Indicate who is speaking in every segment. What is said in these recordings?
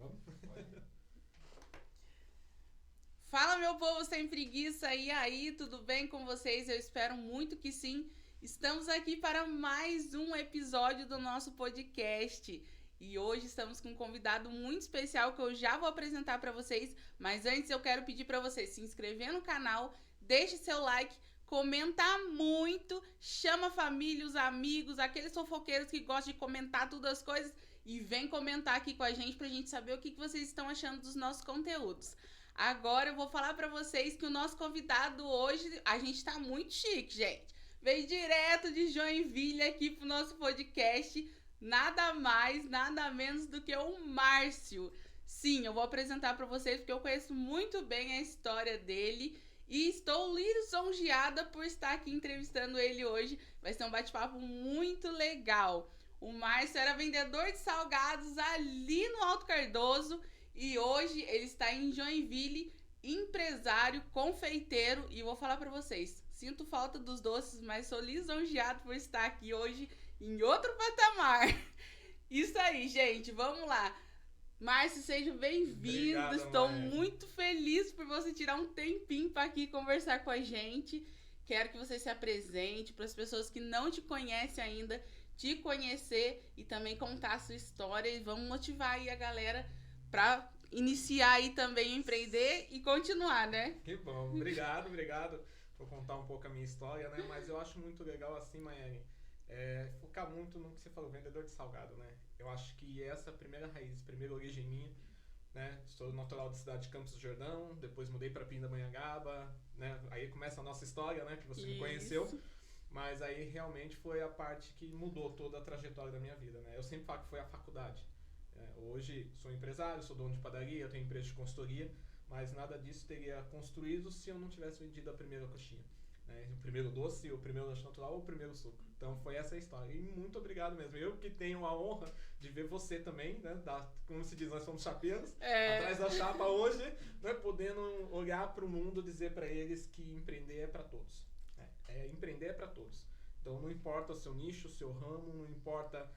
Speaker 1: Vamos?
Speaker 2: Fala, meu povo sem preguiça, e aí, tudo bem com vocês? Eu espero muito que sim. Estamos aqui para mais um episódio do nosso podcast. E hoje estamos com um convidado muito especial que eu já vou apresentar para vocês, mas antes eu quero pedir para vocês se inscrever no canal, deixe seu like, comenta muito, chama a família, os amigos, aqueles fofoqueiros que gostam de comentar todas as coisas e vem comentar aqui com a gente pra gente saber o que vocês estão achando dos nossos conteúdos. Agora eu vou falar para vocês que o nosso convidado hoje, a gente tá muito chique, gente. Veio direto de Joinville aqui pro nosso podcast, nada mais, nada menos do que o Márcio. Sim, eu vou apresentar para vocês porque eu conheço muito bem a história dele e estou lisonjeada por estar aqui entrevistando ele hoje. Vai ser um bate-papo muito legal. O Márcio era vendedor de salgados ali no Alto Cardoso e hoje ele está em Joinville, empresário, confeiteiro. E vou falar para vocês, sinto falta dos doces, mas sou lisonjeado por estar aqui hoje em outro patamar. Isso aí, gente, vamos lá. Márcio, seja bem-vindo.
Speaker 1: Obrigado,
Speaker 2: Estou
Speaker 1: Maia.
Speaker 2: muito feliz por você tirar um tempinho para aqui conversar com a gente. Quero que você se apresente para as pessoas que não te conhecem ainda, te conhecer e também contar a sua história. E vamos motivar aí a galera para iniciar aí também empreender e continuar, né?
Speaker 1: Que bom. Obrigado por contar um pouco a minha história, né? Mas eu acho muito legal assim, Maiane, focar muito no que você falou, vendedor de salgado, né? Eu acho que essa é a primeira raiz, primeira origem minha, né? Sou natural da cidade de Campos do Jordão, depois mudei para Pindamonhangaba, né? Aí começa a nossa história, né? Que você me conheceu.
Speaker 2: Isso.
Speaker 1: Mas aí realmente foi a parte que mudou toda a trajetória da minha vida, né? Eu sempre falo que foi a faculdade. Hoje sou empresário, sou dono de padaria, tenho empresa de consultoria, mas nada disso teria construído se eu não tivesse vendido a primeira coxinha. Né? O primeiro doce, o primeiro lanche natural ou o primeiro suco. Então foi essa a história. E muito obrigado mesmo. Eu que tenho a honra de ver você também, né? Como se diz, nós somos chapeiros, atrás da chapa hoje, né? Podendo olhar para o mundo e dizer para eles que empreender é para todos. Empreender é para todos. Então não importa o seu nicho, o seu ramo, não importa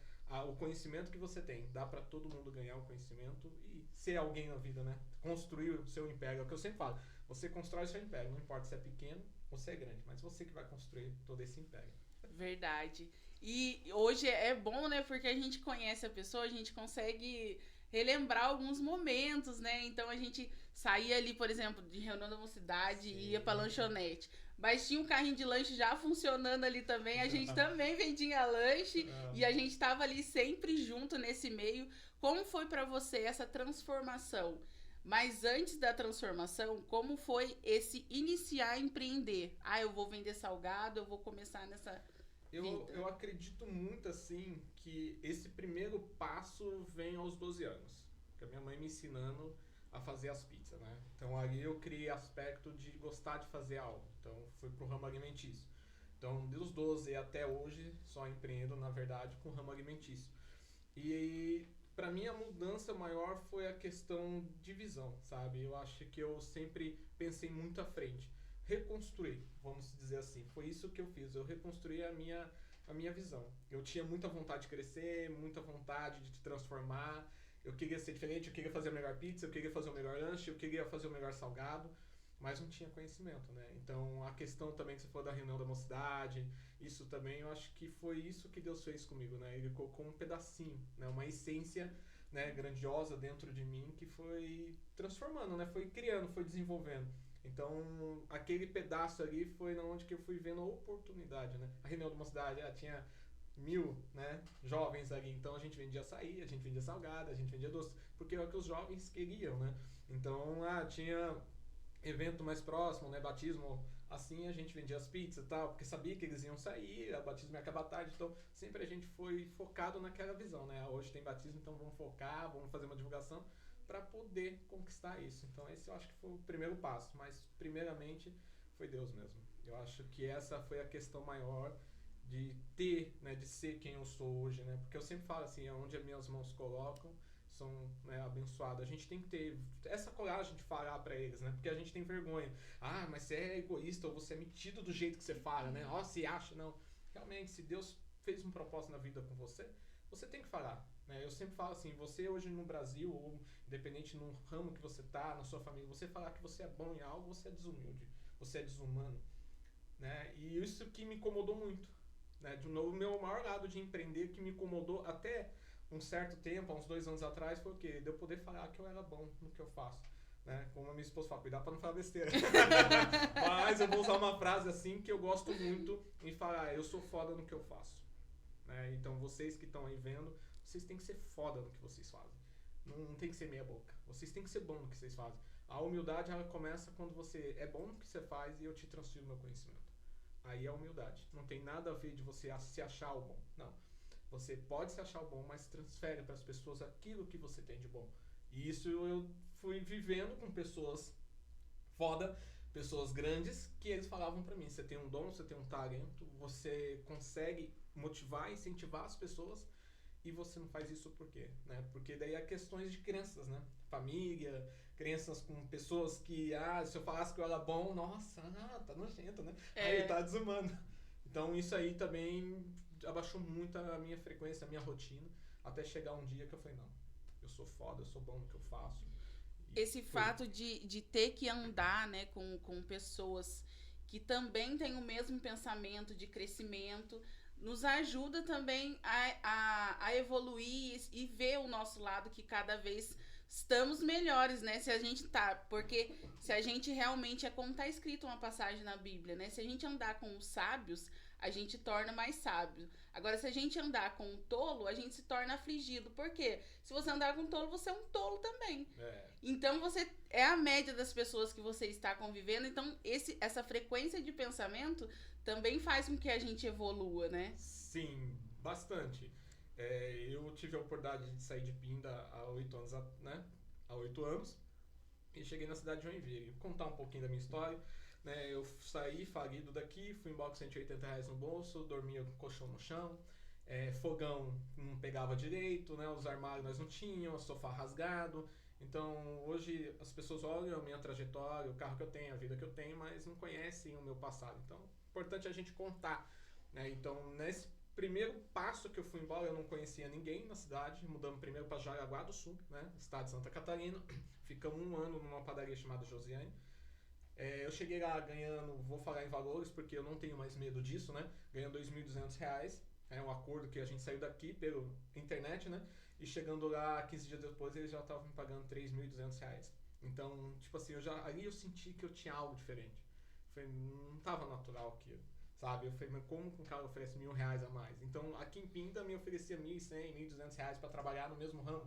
Speaker 1: o conhecimento que você tem. Dá para todo mundo ganhar o conhecimento e ser alguém na vida, né? Construir o seu império. É o que eu sempre falo. Você constrói o seu império. Não importa se é pequeno ou se é grande, mas você que vai construir todo esse império.
Speaker 2: Verdade. E hoje é bom, né? Porque a gente conhece a pessoa, a gente consegue relembrar alguns momentos, né? Então a gente saía ali, por exemplo, de reunião da mocidade e ia pra
Speaker 1: Sim.
Speaker 2: lanchonete. Mas tinha um carrinho de lanche já funcionando ali também. A gente também vendia lanche e a gente tava ali sempre junto nesse meio. Como foi para você essa transformação? Mas antes da transformação, como foi esse iniciar a empreender? Ah, eu vou vender salgado, eu vou começar nessa
Speaker 1: Eu,
Speaker 2: vida.
Speaker 1: eu acredito muito assim que esse primeiro passo vem aos 12 anos. Que a minha mãe me ensinando a fazer as pizzas, né? Então ali eu criei aspecto de gostar de fazer algo. Então fui pro ramo alimentício. Então dos 12 até hoje só empreendo, na verdade, com o ramo alimentício. E para mim a mudança maior foi a questão de visão, sabe? Eu acho que eu sempre pensei muito à frente. Reconstruir, vamos dizer assim. Foi isso que eu fiz. Eu reconstruí a minha visão. Eu tinha muita vontade de crescer, muita vontade de te transformar. Eu queria ser diferente, eu queria fazer a melhor pizza, eu queria fazer o melhor lanche, eu queria fazer o melhor salgado, mas não tinha conhecimento, né? Então a questão também que você falou da reunião da mocidade, isso também eu acho que foi isso que Deus fez comigo, né? Ele colocou um pedacinho, né? Uma essência, né, grandiosa dentro de mim que foi transformando, né? Foi criando, foi desenvolvendo. Então, aquele pedaço ali foi onde que eu fui vendo a oportunidade, né? A reunião de uma cidade, tinha 1.000, né, jovens ali, então a gente vendia açaí, a gente vendia salgada, a gente vendia doce, porque é o que os jovens queriam, né? Então, tinha evento mais próximo, né, batismo, assim a gente vendia as pizzas e tal, porque sabia que eles iam sair, o batismo ia acabar tarde, então sempre a gente foi focado naquela visão, né? Hoje tem batismo, então vamos focar, vamos fazer uma divulgação para poder conquistar isso. Então esse eu acho que foi o primeiro passo, mas primeiramente foi Deus mesmo. Eu acho que essa foi a questão maior de ter, né, de ser quem eu sou hoje, né? Porque eu sempre falo assim, onde as minhas mãos colocam, são, né, abençoados. A gente tem que ter essa coragem de falar pra eles, né? Porque a gente tem vergonha. Ah, mas você é egoísta ou você é metido do jeito que você fala, né? Ó, se acha, não. Realmente, se Deus fez um propósito na vida com você, você tem que falar. né? Eu sempre falo assim, você hoje no Brasil, ou independente no ramo que você tá, na sua família, você falar que você é bom em algo, você é desumilde, você é desumano, né? E isso que me incomodou muito, né? De novo, o meu maior lado de empreender que me incomodou até um certo tempo, há uns 2 anos atrás, foi o quê? De eu poder falar que eu era bom no que eu faço. Né? Como a minha esposa fala, cuidado pra não falar besteira. Mas eu vou usar uma frase assim que eu gosto muito em falar, eu sou foda no que eu faço. Né? Então vocês que estão aí vendo, vocês têm que ser foda no que vocês fazem. Não tem que ser meia boca. Vocês têm que ser bom no que vocês fazem. A humildade ela começa quando você é bom no que você faz e eu te transfiro meu conhecimento. Aí é a humildade. Não tem nada a ver de você se achar o bom. Não. Você pode se achar o bom, mas transfere para as pessoas aquilo que você tem de bom. E isso eu fui vivendo com pessoas foda, pessoas grandes, que eles falavam pra mim, você tem um dom, você tem um talento, você consegue motivar, incentivar as pessoas e você não faz isso por quê? Né? Porque daí há questões de crenças, né? Família, crenças com pessoas que, se eu falasse que eu era bom, nossa, tá nojento, né? Aí tá desumano. Então isso aí também abaixou muito a minha frequência, a minha rotina, até chegar um dia que eu falei, não, eu sou foda, eu sou bom no que eu faço.
Speaker 2: Esse fato de ter que andar, né, com pessoas que também têm o mesmo pensamento de crescimento, nos ajuda também a evoluir e ver o nosso lado que cada vez estamos melhores, né? Se a gente porque se a gente realmente, é como está escrito uma passagem na Bíblia, né? Se a gente andar com os sábios, a gente torna mais sábio. Agora, se a gente andar com um tolo, a gente se torna afligido. Por quê? Se você andar com um tolo, você é um tolo também. Então, você é a média das pessoas que você está convivendo. Então, essa frequência de pensamento também faz com que a gente evolua, né?
Speaker 1: Sim, bastante. Eu tive a oportunidade de sair de Pinda há 8 anos, né? Há 8 anos. E cheguei na cidade de Joinville. Vou contar um pouquinho da minha história. Né? Eu saí falido daqui, fui embora com R$180 no bolso, dormia com colchão no chão, fogão não pegava direito, né? Os armários nós não tínhamos, sofá rasgado. Então hoje as pessoas olham a minha trajetória, o carro que eu tenho, a vida que eu tenho, mas não conhecem o meu passado. Então é importante a gente contar. Né? Então nesse primeiro passo que eu fui embora, eu não conhecia ninguém na cidade, mudamos primeiro para Jaraguá do Sul, né? Estado de Santa Catarina. Ficamos 1 ano numa padaria chamada Josiane. Eu cheguei lá ganhando, vou falar em valores porque eu não tenho mais medo disso, né? Ganhando R$2.200. É um acordo que a gente saiu daqui pela internet, né? E chegando lá 15 dias depois eles já estavam me pagando R$3.200. Então, tipo assim, ali eu senti que eu tinha algo diferente. Não tava natural aquilo, sabe? Eu falei, mas como que um cara oferece R$1.000 a mais? Então, aqui em Pinda me oferecia R$1.100, R$1.200 para trabalhar no mesmo ramo.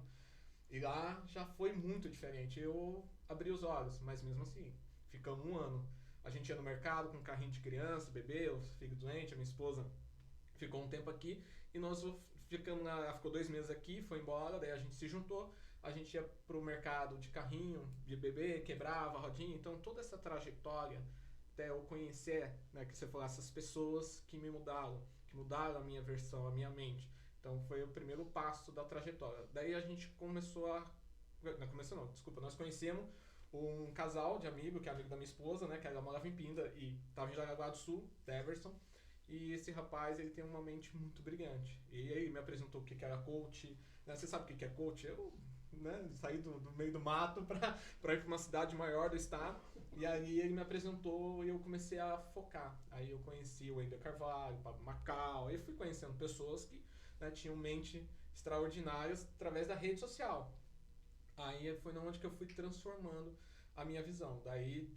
Speaker 1: E lá já foi muito diferente. Eu abri os olhos, mas mesmo assim, ficamos 1 ano. A gente ia no mercado com um carrinho de criança, bebê, o filho doente, a minha esposa ficou um tempo aqui e nós ficamos ela ficou 2 meses aqui, foi embora, daí a gente se juntou, a gente ia pro mercado de carrinho, de bebê, quebrava a rodinha, então toda essa trajetória até eu conhecer, né, que você falou, essas pessoas que me mudaram, que mudaram a minha versão, a minha mente. Então foi o primeiro passo da trajetória. Daí a gente começou a... Não começou não, desculpa, nós conhecemos um casal de amigo, que é amigo da minha esposa, né, que ela morava em Pinda e estava em Jaraguá do Sul, Everson. E esse rapaz, ele tem uma mente muito brilhante. E ele me apresentou o que era coach. Né? Você sabe o que é coach? Eu, né, saí do meio do mato para ir para uma cidade maior do estado. E aí ele me apresentou e eu comecei a focar. Aí eu conheci o Wendel Carvalho, o Pablo Macau. Aí eu fui conhecendo pessoas que, né, tinham mente extraordinárias através da rede social. Aí foi onde que eu fui transformando a minha visão. Daí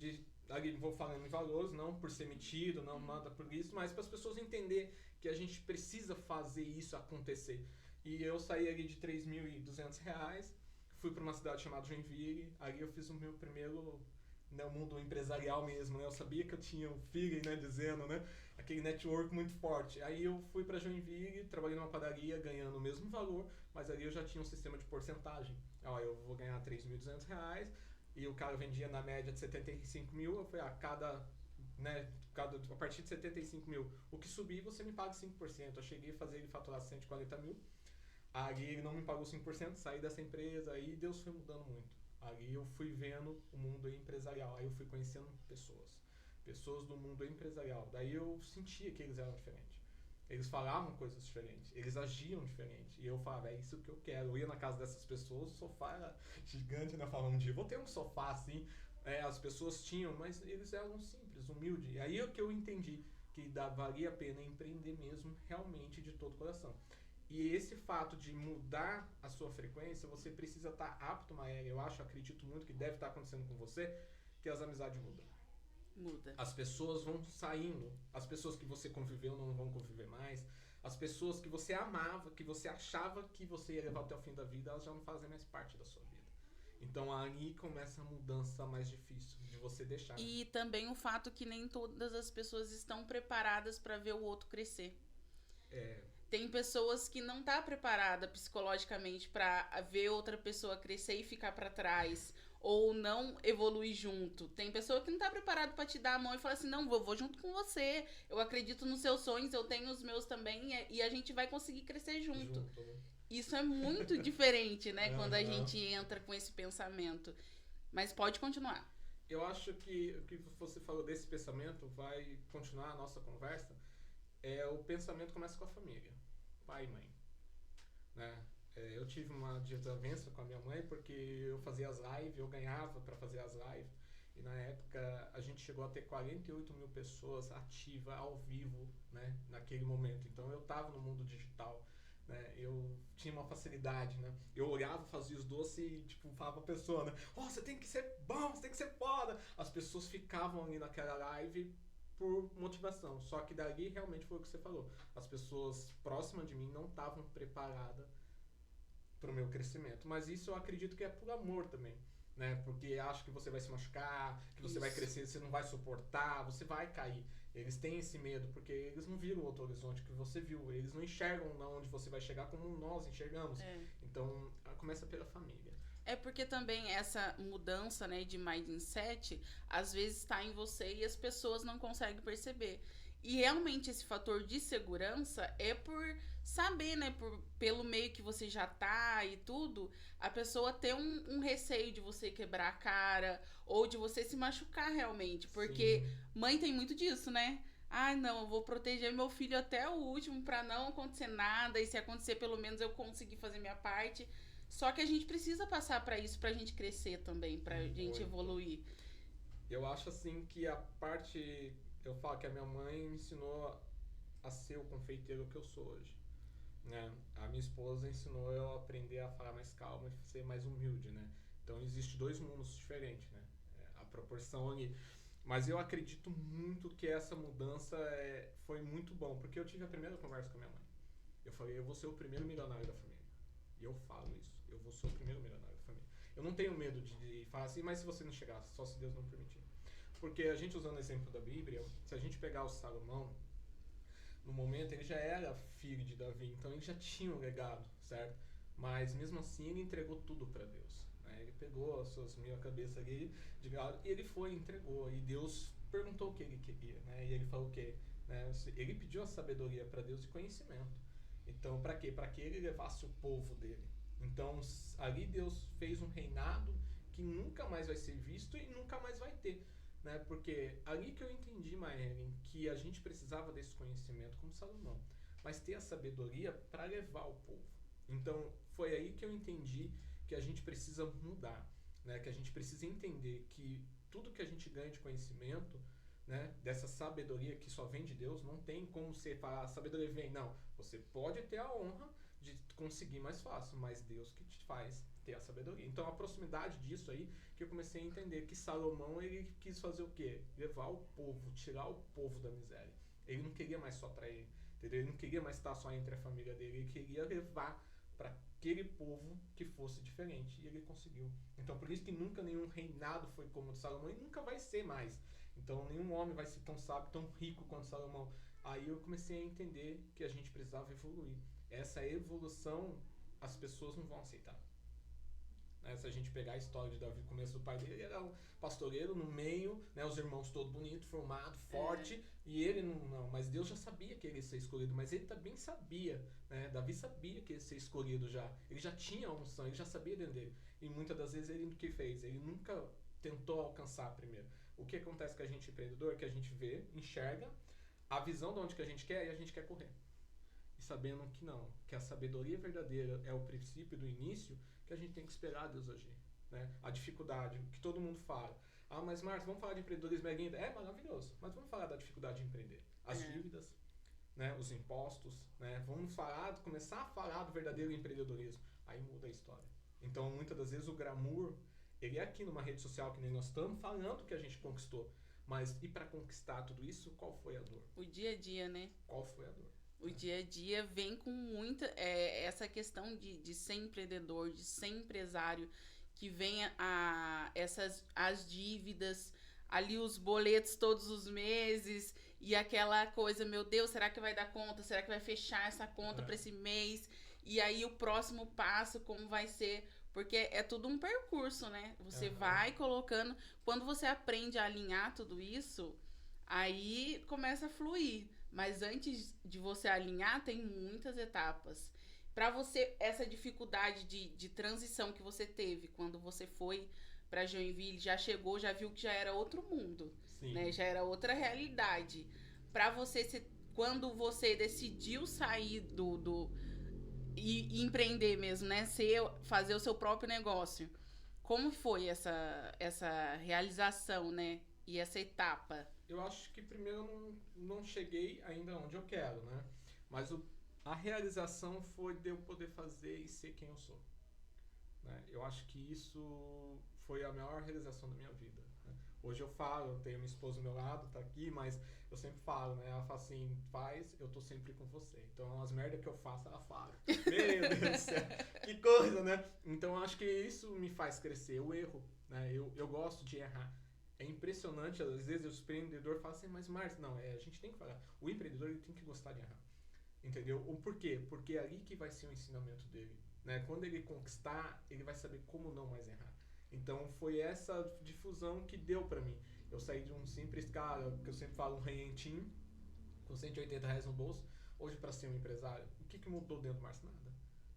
Speaker 1: vou falando em valores, não por ser metido, não nada por isso, mas para as pessoas entenderem que a gente precisa fazer isso acontecer. E eu saí ali de R$3.200, fui para uma cidade chamada Joinville, ali eu fiz o meu primeiro, né, mundo empresarial mesmo, né? Eu sabia que eu tinha um feeling, né, dizendo, né, aquele network muito forte. Aí eu fui para Joinville, trabalhei numa padaria ganhando o mesmo valor, mas ali eu já tinha um sistema de porcentagem. Eu vou ganhar R$3.200, e o cara vendia na média de 75 mil, eu falei, a partir de 75 mil, o que subir você me paga 5%. Eu cheguei a fazer ele faturar 140 mil, aí ele não me pagou 5%, saí dessa empresa, aí Deus foi mudando muito. Aí eu fui vendo o mundo empresarial, aí eu fui conhecendo pessoas do mundo empresarial, daí eu sentia que eles eram diferentes. Eles falavam coisas diferentes, eles agiam diferente. E eu falava, é isso que eu quero. Eu ia na casa dessas pessoas, o sofá era gigante, né? Eu falava um dia, vou ter um sofá assim. As pessoas tinham, mas eles eram simples, humildes. E aí é que eu entendi que valia a pena empreender mesmo, realmente, de todo o coração. E esse fato de mudar a sua frequência, você precisa estar apto, Maéria. Eu acredito muito que deve estar acontecendo com você, que as amizades mudam.
Speaker 2: Muda.
Speaker 1: As pessoas vão saindo, as pessoas que você conviveu não vão conviver mais, as pessoas que você amava, que você achava que você ia levar até o fim da vida, elas já não fazem mais parte da sua vida. Então aí começa a mudança mais difícil de você deixar.
Speaker 2: E também o fato que nem todas as pessoas estão preparadas para ver o outro crescer. Tem pessoas que não tá preparada psicologicamente para ver outra pessoa crescer e ficar para trás, ou não evoluir junto. Tem pessoa que não tá preparada para te dar a mão e falar assim, não, vou junto com você, eu acredito nos seus sonhos, eu tenho os meus também, e a gente vai conseguir crescer junto. Isso é muito diferente, né, quando a gente entra com esse pensamento. Mas pode continuar.
Speaker 1: Eu acho que o que você falou desse pensamento vai continuar a nossa conversa. O pensamento começa com a família, pai e mãe, né? Eu tive uma desavença com a minha mãe porque eu fazia as lives, eu ganhava para fazer as lives, e na época a gente chegou a ter 48 mil pessoas ativas ao vivo, né, naquele momento. Então eu estava no mundo digital, né? Eu tinha uma facilidade, né? Eu olhava, fazia os doces e tipo, falava pra pessoa, né? Você tem que ser bom, você tem que ser foda. As pessoas ficavam ali naquela live por motivação. Só que dali realmente foi o que você falou. As pessoas próximas de mim não estavam preparadas para o meu crescimento. Mas isso eu acredito que é por amor também, né? Porque acho que você vai se machucar, que você vai crescer, você não vai suportar, você vai cair. Eles têm esse medo porque eles não viram o outro horizonte que você viu. Eles não enxergam onde você vai chegar como nós enxergamos. Então, começa pela família.
Speaker 2: É porque também essa mudança, né, de mindset, às vezes está em você e as pessoas não conseguem perceber. E realmente esse fator de segurança é por saber, né, pelo meio que você já tá e tudo, a pessoa ter um receio de você quebrar a cara ou de você se machucar realmente. Porque mãe tem muito disso, né? Ai, não, eu vou proteger meu filho até o último pra não acontecer nada, e se acontecer, pelo menos eu conseguir fazer minha parte. Só que a gente precisa passar pra isso, pra gente crescer também, pra gente evoluir.
Speaker 1: Eu acho assim que a parte... Eu falo que a minha mãe me ensinou a ser o confeiteiro que eu sou hoje, né? A minha esposa ensinou eu a aprender a falar mais calmo e ser mais humilde, né? Então existe dois mundos diferentes, né? A proporção ali. Mas eu acredito muito que essa mudança foi muito bom, porque eu tive a primeira conversa com a minha mãe. Eu falei, eu vou ser o primeiro milionário da família. E eu falo isso, eu vou ser o primeiro milionário da família. Eu não tenho medo de falar assim, mas se você não chegar, só se Deus não permitir. Porque a gente, usando o exemplo da Bíblia, se a gente pegar o Salomão, no momento ele já era filho de Davi, então ele já tinha um legado, certo? Mas mesmo assim ele entregou tudo para Deus, né? Ele pegou as suas 1000 cabeças ali de gado e ele foi e entregou. E Deus perguntou o que ele queria, né? E ele falou o quê? Né? Ele pediu a sabedoria para Deus e conhecimento. Então, para quê? Para que ele levasse o povo dele. Então, ali Deus fez um reinado que nunca mais vai ser visto e nunca mais vai ter. Né? Porque ali que eu entendi, Maellen, que a gente precisava desse conhecimento como Salomão, mas ter a sabedoria para levar o povo. Então foi aí que eu entendi que a gente precisa mudar, né? Que a gente precisa entender que tudo que a gente ganha de conhecimento, né? Dessa sabedoria que só vem de Deus, não tem como você falar, a sabedoria vem, não. Você pode ter a honra de conseguir mais fácil, mas Deus que te faz ter a sabedoria. Então a proximidade disso aí que eu comecei a entender que Salomão ele quis fazer o quê? Levar o povo, tirar o povo da miséria. Ele não queria mais só para ele, entendeu? Ele não queria mais estar só entre a família dele, ele queria levar para aquele povo que fosse diferente, e ele conseguiu. Então por isso que nunca nenhum reinado foi como o de Salomão e nunca vai ser mais. Então nenhum homem vai ser tão sábio, tão rico quanto Salomão. Aí eu comecei a entender que a gente precisava evoluir. Essa evolução as pessoas não vão aceitar. Né? Se a gente pegar a história de Davi, o começo do pai dele, ele era um pastoreiro no meio, né? Os irmãos todos bonitos, formado, forte, e ele não. Mas Deus já sabia que ele ia ser escolhido, mas ele também sabia, né? Davi sabia que ia ser escolhido já. Ele já tinha a unção, ele já sabia dentro dele. E muitas das vezes ele o que fez? Ele nunca tentou alcançar primeiro. O que acontece com a gente empreendedor é que a gente vê, enxerga a visão de onde que a gente quer e a gente quer correr. e sabendo que não, que a sabedoria verdadeira é o princípio do início, que a gente tem que esperar Deus agir, né? A dificuldade, que todo mundo fala. Ah, mas Marcos, vamos falar de empreendedorismo ainda? É maravilhoso, mas vamos falar da dificuldade de empreender. As dívidas, né? Os impostos, né? Vamos começar a falar do verdadeiro empreendedorismo. Aí muda a história. Então, muitas das vezes, o glamour, ele é aqui numa rede social que nem nós estamos falando que a gente conquistou. Mas e para conquistar tudo isso, qual foi a dor?
Speaker 2: O dia a dia, né?
Speaker 1: Qual foi a dor?
Speaker 2: O dia a dia vem com muita... essa questão de ser empreendedor, de ser empresário, que vem as dívidas, ali os boletos todos os meses, e aquela coisa, meu Deus, será que vai dar conta? Será que vai fechar essa conta para esse mês? E aí o próximo passo, como vai ser? Porque é tudo um percurso, né? Você vai colocando... Quando você aprende a alinhar tudo isso, aí começa a fluir. Mas antes de você alinhar, tem muitas etapas. Para você, essa dificuldade de transição que você teve quando você foi para Joinville, já chegou, já viu que já era outro mundo, né? Já era outra realidade. Para você, quando você decidiu sair e empreender mesmo, né? Fazer o seu próprio negócio. Como foi essa realização, né? E essa etapa?
Speaker 1: Eu acho que primeiro eu não cheguei ainda onde eu quero, né? Mas a realização foi de eu poder fazer e ser quem eu sou, né? Eu acho que isso foi a maior realização da minha vida, né? Hoje eu falo, eu tenho minha esposa do meu lado, tá aqui, mas eu sempre falo, né? Ela fala assim, eu tô sempre com você. Então as merdas que eu faço, ela fala. Meu Deus do céu, que coisa, né? Então eu acho que isso me faz crescer, o erro, né? Eu gosto de errar. É impressionante, às vezes o empreendedor fala assim, mas Marcos, não, a gente tem que falar. O empreendedor ele tem que gostar de errar. Entendeu? O porquê? Porque é ali que vai ser o ensinamento dele, né? Quando ele conquistar, ele vai saber como não mais errar. Então foi essa difusão que deu pra mim. Eu saí de um simples cara, que eu sempre falo, um renhentinho, com R$180 no bolso, hoje pra ser um empresário. O que mudou dentro do Marcos? Nada.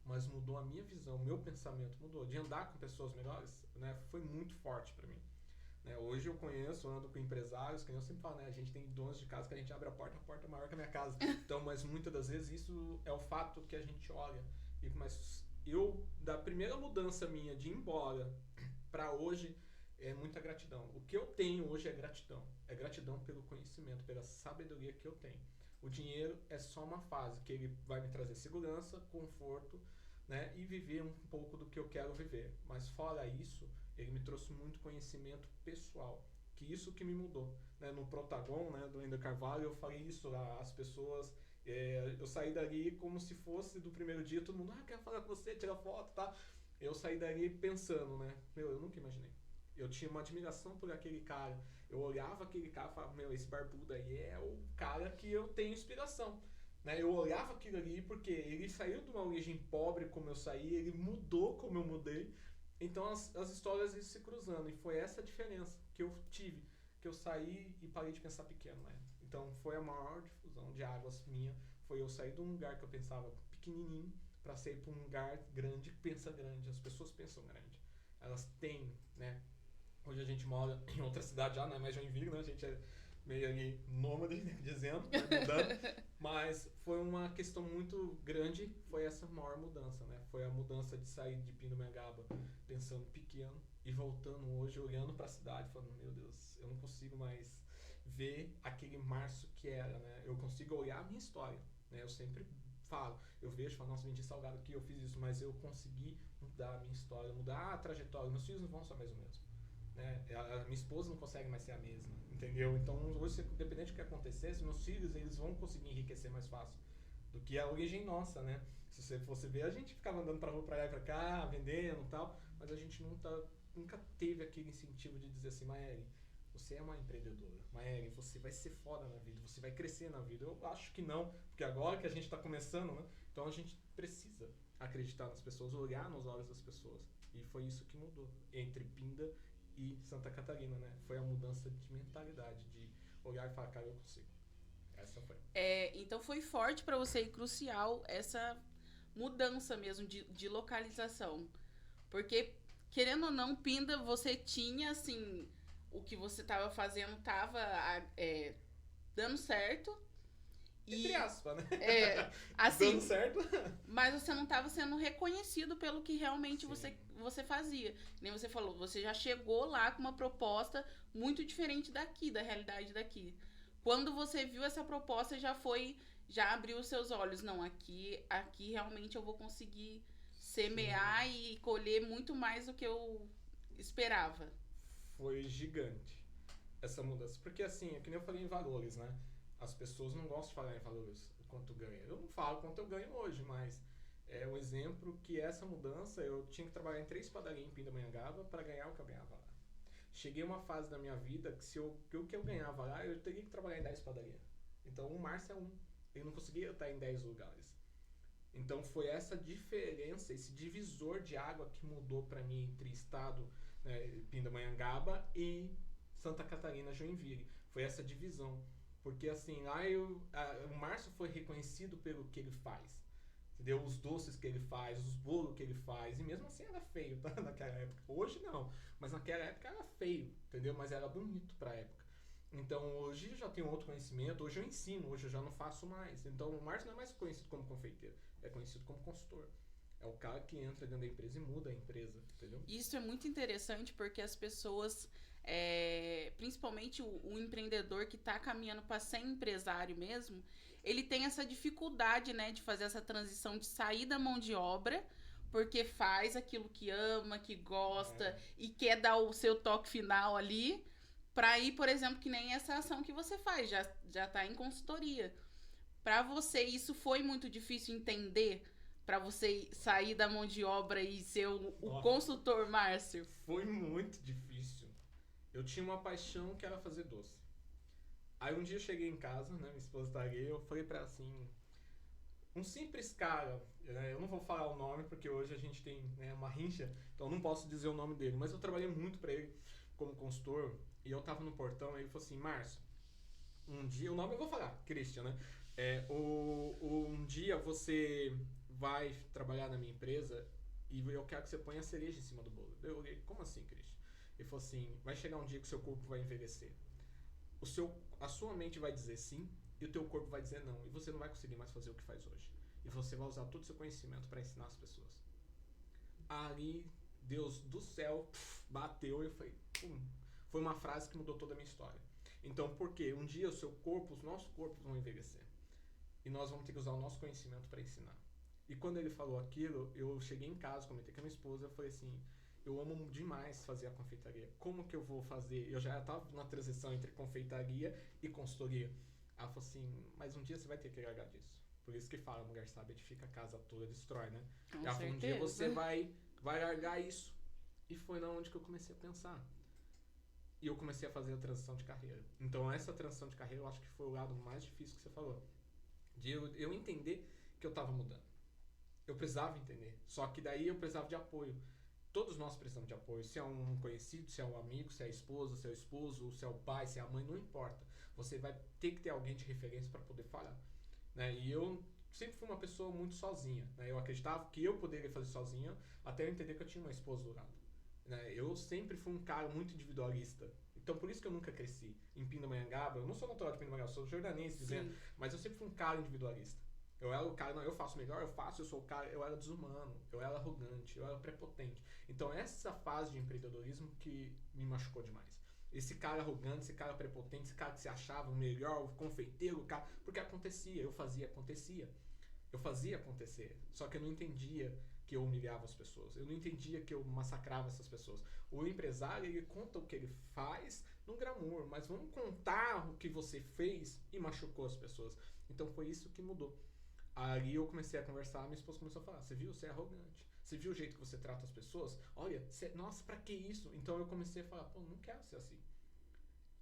Speaker 1: Mas mudou a minha visão, o meu pensamento mudou. De andar com pessoas melhores, né? Foi muito forte pra mim. Né? Hoje eu ando com empresários, que eu sempre falo, né? A gente tem donos de casa que a gente abre a porta é maior que a minha casa. Então, mas muitas das vezes isso é o fato que a gente olha. Mas da primeira mudança minha de ir embora para hoje, é muita gratidão. O que eu tenho hoje é gratidão. É gratidão pelo conhecimento, pela sabedoria que eu tenho. O dinheiro é só uma fase que ele vai me trazer segurança, conforto, né? E viver um pouco do que eu quero viver. Mas fora isso, ele me trouxe muito conhecimento pessoal, que isso que me mudou, né? No Protagon, né, do Ender Carvalho, eu falei isso lá, as pessoas, eu saí dali como se fosse do primeiro dia, todo mundo, quero falar com você, tirar foto, tá? Eu saí dali pensando, né, eu nunca imaginei. Eu tinha uma admiração por aquele cara, eu olhava aquele cara e falava, esse barbudo aí é o cara que eu tenho inspiração. Né? Eu olhava aquilo ali porque ele saiu de uma origem pobre como eu saí, ele mudou como eu mudei. Então as histórias iam se cruzando, e foi essa a diferença que eu tive, que eu saí e parei de pensar pequeno, né? Então foi a maior difusão de águas minha, foi eu sair de um lugar que eu pensava pequenininho para sair para um lugar grande que pensa grande. As pessoas pensam grande, elas têm, né? Hoje a gente mora em outra cidade já, não é mais Joinville, né? A gente é meio ali nômade, dizendo, mudando, mas foi uma questão muito grande, foi essa maior mudança, né? Foi a mudança de sair de Pindamonhangaba pensando pequeno e voltando hoje, olhando para a cidade, falando, meu Deus, eu não consigo mais ver aquele Márcio que era, né? Eu consigo olhar a minha história, né? Eu sempre falo, eu vejo, falo, nossa, vendi salgado aqui, eu fiz isso, mas eu consegui mudar a minha história, mudar a trajetória, meus filhos não vão ser mais o mesmo. Né? A minha esposa não consegue mais ser a mesma, entendeu? Então hoje, independente do que acontecesse, meus filhos eles vão conseguir enriquecer mais fácil do que a origem nossa, né? Se você fosse ver, a gente ficava andando pra rua, pra lá e pra cá, vendendo e tal, mas a gente nunca teve aquele incentivo de dizer assim, Maeli, você é uma empreendedora, Maeli, você vai ser foda na vida, você vai crescer na vida. Eu acho que não, porque agora que a gente tá começando, né? Então a gente precisa acreditar nas pessoas, olhar nos olhos das pessoas, e foi isso que mudou entre Pinda e Santa Catarina, né? Foi a mudança de mentalidade, de olhar e falar, cara, eu consigo. Essa foi.
Speaker 2: Então foi forte para você e crucial essa mudança mesmo de localização. Porque, querendo ou não, Pinda, você tinha, assim, o que você estava fazendo estava dando certo.
Speaker 1: Entre aspas, né?
Speaker 2: Assim,
Speaker 1: dando certo.
Speaker 2: Mas você não estava sendo reconhecido pelo que realmente você fazia. Nem você falou, você já chegou lá com uma proposta muito diferente daqui, da realidade daqui. Quando você viu essa proposta, já abriu os seus olhos. Não, aqui realmente eu vou conseguir semear e colher muito mais do que eu esperava.
Speaker 1: Foi gigante essa mudança. Porque assim, é que nem eu falei em valores, né? As pessoas não gostam de falar em valores, o quanto ganha. Eu não falo quanto eu ganho hoje, mas é um exemplo que essa mudança, eu tinha que trabalhar em 3 padarias em Pindamonhangaba para ganhar o que eu ganhava lá. Cheguei a uma fase da minha vida que o que eu ganhava lá, eu teria que trabalhar em 10 padarias. Então o Márcio é um. Ele não conseguia estar em 10 lugares. Então foi essa diferença, esse divisor de água que mudou para mim entre estado, né, Pindamonhangaba e Santa Catarina, Joinville. Foi essa divisão. Porque assim, lá o Márcio foi reconhecido pelo que ele faz. Entendeu? Os doces que ele faz, os bolos que ele faz. E mesmo assim era feio, tá? Naquela época. Hoje não. Mas naquela época era feio, entendeu? Mas era bonito pra época. Então hoje eu já tenho outro conhecimento. Hoje eu ensino, hoje eu já não faço mais. Então o Márcio não é mais conhecido como confeiteiro. É conhecido como consultor. É o cara que entra dentro da empresa e muda a empresa, entendeu?
Speaker 2: Isso é muito interessante porque as pessoas... principalmente o empreendedor que está caminhando para ser empresário mesmo, ele tem essa dificuldade, né, de fazer essa transição de sair da mão de obra, porque faz aquilo que ama, que gosta e quer dar o seu toque final ali, para ir, por exemplo, que nem essa ação que você faz, já está em consultoria. Para você, isso foi muito difícil entender? Para você sair da mão de obra e ser o consultor, Márcio?
Speaker 1: Foi muito difícil. Eu tinha uma paixão que era fazer doce. Aí um dia eu cheguei em casa, né, minha esposa tá ali, eu falei pra ela assim, um simples cara, né, eu não vou falar o nome porque hoje a gente tem, né, uma rincha, então eu não posso dizer o nome dele, mas eu trabalhei muito pra ele como consultor e eu tava no portão e ele falou assim, Márcio, um dia, o nome eu vou falar, Christian, né, um dia você vai trabalhar na minha empresa e eu quero que você ponha a cereja em cima do bolo. Eu olhei, como assim, Christian? Ele falou assim, vai chegar um dia que o seu corpo vai envelhecer. A sua mente vai dizer sim e o teu corpo vai dizer não. E você não vai conseguir mais fazer o que faz hoje. E você vai usar todo o seu conhecimento para ensinar as pessoas. Ali, Deus do céu bateu e eu falei, pum. Foi uma frase que mudou toda a minha história. Então, por quê? Um dia o seu corpo, os nossos corpos vão envelhecer. E nós vamos ter que usar o nosso conhecimento para ensinar. E quando ele falou aquilo, eu cheguei em casa, comentei com a minha esposa, eu falei assim, eu amo demais fazer a confeitaria. Como que eu vou fazer? Eu já estava na transição entre confeitaria e consultoria. Ela falou assim, mas um dia você vai ter que largar disso. Por isso que fala, a mulher sábia edifica a casa toda, destrói, né? Ela falou, um dia você vai largar isso. E foi na onde que eu comecei a pensar. E eu comecei a fazer a transição de carreira. Então essa transição de carreira eu acho que foi o lado mais difícil que você falou. De eu entender que eu estava mudando. Eu precisava entender. Só que daí eu precisava de apoio. Todos nós precisamos de apoio. Se é um conhecido, se é um amigo, se é a esposa, se é o esposo, se é o pai, se é a mãe, não importa. Você vai ter que ter alguém de referência para poder falar. Né? E eu sempre fui uma pessoa muito sozinha. Né? Eu acreditava que eu poderia fazer sozinha, até eu entender que eu tinha uma esposa do lado. Né? Eu sempre fui um cara muito individualista. Então por isso que eu nunca cresci em Pindamonhangaba. Eu não sou natural de Pindamonhangaba, eu sou jordanense, dizendo, mas eu sempre fui um cara individualista. Eu era o cara, não, eu faço melhor, eu sou o cara, eu era desumano, eu era arrogante, eu era prepotente. Então essa fase de empreendedorismo que me machucou demais. Esse cara arrogante, esse cara prepotente, esse cara que se achava o melhor, o confeiteiro, o cara, porque acontecia, eu fazia acontecer. Só que eu não entendia que eu humilhava as pessoas, eu não entendia que eu massacrava essas pessoas. O empresário, ele conta o que ele faz no glamour, mas vamos contar o que você fez e machucou as pessoas. Então foi isso que mudou. Aí eu comecei a conversar, minha esposa começou a falar, você viu, você é arrogante, você viu o jeito que você trata as pessoas? Olha, nossa, pra que isso? Então eu comecei a falar, pô, não quero ser assim.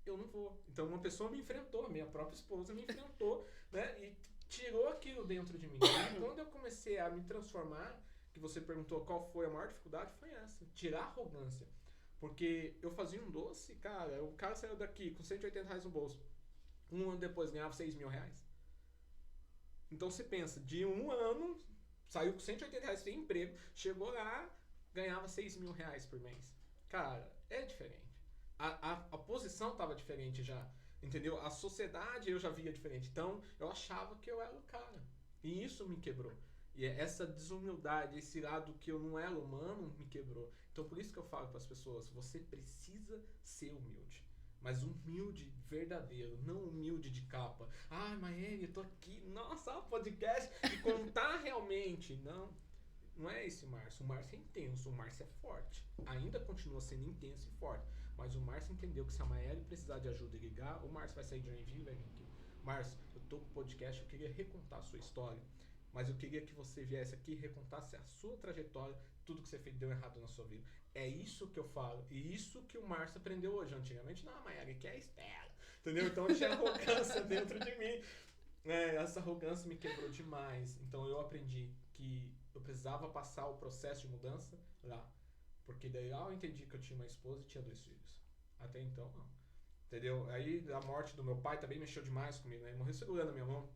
Speaker 1: Eu não vou. Então uma pessoa me enfrentou, a minha própria esposa me enfrentou, né? E tirou aquilo dentro de mim. E quando eu comecei a me transformar, que você perguntou qual foi a maior dificuldade, foi essa, tirar a arrogância. Porque eu fazia um doce, cara, o cara saiu daqui com R$180 no bolso. Um ano depois ganhava R$6.000. Então você pensa, de um ano, saiu com R$180 sem emprego, chegou lá, ganhava R$6.000 por mês. Cara, é diferente. A posição estava diferente já. entendeu? A sociedade eu já via diferente. Então, eu achava que eu era o cara. E isso me quebrou. E essa desumildade, esse lado que eu não era humano, me quebrou. Então, por isso que eu falo para as pessoas, você precisa ser humilde. Mas humilde verdadeiro, não humilde de capa. Ah, Maeli, eu tô aqui, nossa, podcast, e contar realmente. Não é esse Márcio. O Márcio é intenso, o Márcio é forte. Ainda continua sendo intenso e forte. Mas o Márcio entendeu que se a Maeli precisar de ajuda e ligar, o Márcio vai sair de Joinville e vai vir aqui. Márcio, eu tô com o podcast, eu queria recontar a sua história. Mas eu queria que você viesse aqui e recontasse a sua trajetória, tudo que você fez deu errado na sua vida. É isso que eu falo. E isso que o Márcio aprendeu hoje. Antigamente, não, Maeli, que é Estela. Entendeu? Então tinha arrogância dentro de mim. Essa arrogância me quebrou demais. Então eu aprendi que eu precisava passar o processo de mudança lá. Porque daí eu entendi que eu tinha uma esposa e tinha 2 filhos. Até então, não. Entendeu? Aí a morte do meu pai também mexeu demais comigo, né? Ele morreu segurando a minha mão.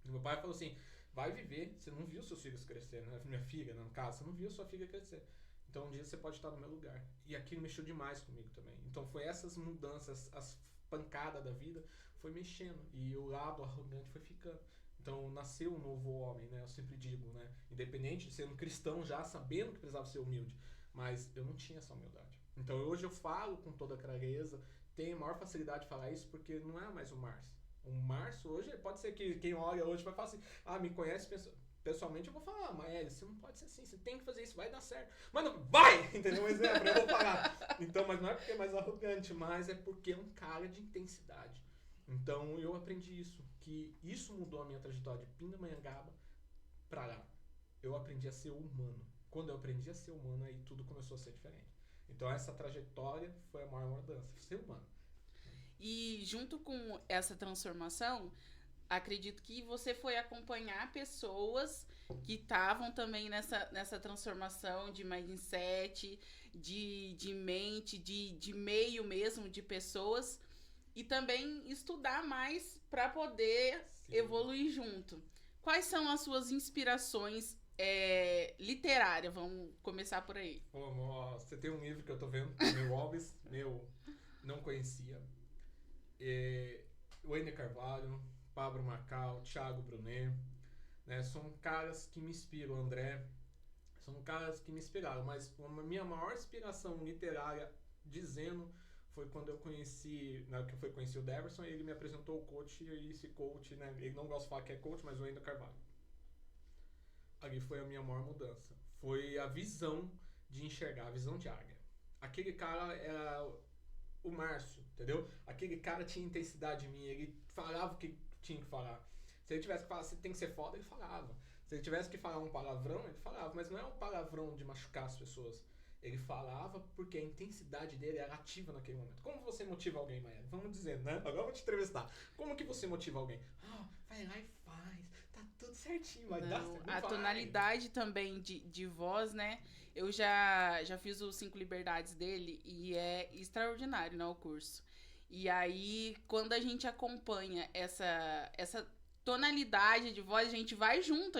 Speaker 1: E meu pai falou assim, vai viver, você não viu seus filhos crescer, né? Minha filha, no caso, você não viu sua filha crescer. Então um dia você pode estar no meu lugar. E aquilo mexeu demais comigo também. Então foi essas mudanças, as pancadas da vida, foi mexendo. E o lado arrogante foi ficando. Então nasceu um novo homem, né? Eu sempre digo, né? Independente de ser um cristão já, sabendo que precisava ser humilde. Mas eu não tinha essa humildade. Então hoje eu falo com toda clareza, tenho a maior facilidade de falar isso porque não é mais o Márcio. O Márcio hoje, pode ser que quem olha hoje vai falar assim, me conhece pessoalmente, eu vou falar, Maeli, você não pode ser assim, você tem que fazer isso, vai dar certo. Mas não, vai! Entendeu? Um exemplo, eu vou falar. Então, mas não é porque é mais arrogante, mas é porque é um cara de intensidade. Então, eu aprendi isso, que isso mudou a minha trajetória de Pindamonhangaba pra lá. Eu aprendi a ser humano. Quando eu aprendi a ser humano, aí tudo começou a ser diferente. Então, essa trajetória foi a maior mudança, ser humano.
Speaker 2: E junto com essa transformação, acredito que você foi acompanhar pessoas que estavam também nessa transformação de mindset, de mente, de meio mesmo, de pessoas, e também estudar mais para poder evoluir junto. Quais são as suas inspirações literárias? Vamos começar por aí.
Speaker 1: Você tem um livro que eu tô vendo, meu Alves, não conhecia. Wender Carvalho, Pablo Marçal, Thiago Brunet, né? São caras que me inspiram, André. São caras que me inspiraram, mas a minha maior inspiração literária, dizendo, foi quando eu conheci, né, que eu conheci o Deverson, e ele me apresentou o coach, e esse coach, né, ele não gosta de falar que é coach, mas o Wender Carvalho. Ali foi a minha maior mudança. Foi a visão de enxergar, a visão de águia. Aquele cara era o Márcio, entendeu? Aquele cara tinha intensidade em mim, ele falava o que tinha que falar. Se ele tivesse que falar, você tem que ser foda, ele falava. Se ele tivesse que falar um palavrão, ele falava. Mas não é um palavrão de machucar as pessoas. Ele falava porque a intensidade dele era ativa naquele momento. Como você motiva alguém, Maia? Vamos dizer, né? Agora eu vou te entrevistar. Como que você motiva alguém? Vai lá e faz. Tá tudo certinho. Vai dar certo.
Speaker 2: A tonalidade também de voz, né? Eu já fiz os 5 liberdades dele e é extraordinário, né, o curso. E aí, quando a gente acompanha essa tonalidade de voz, a gente vai junto,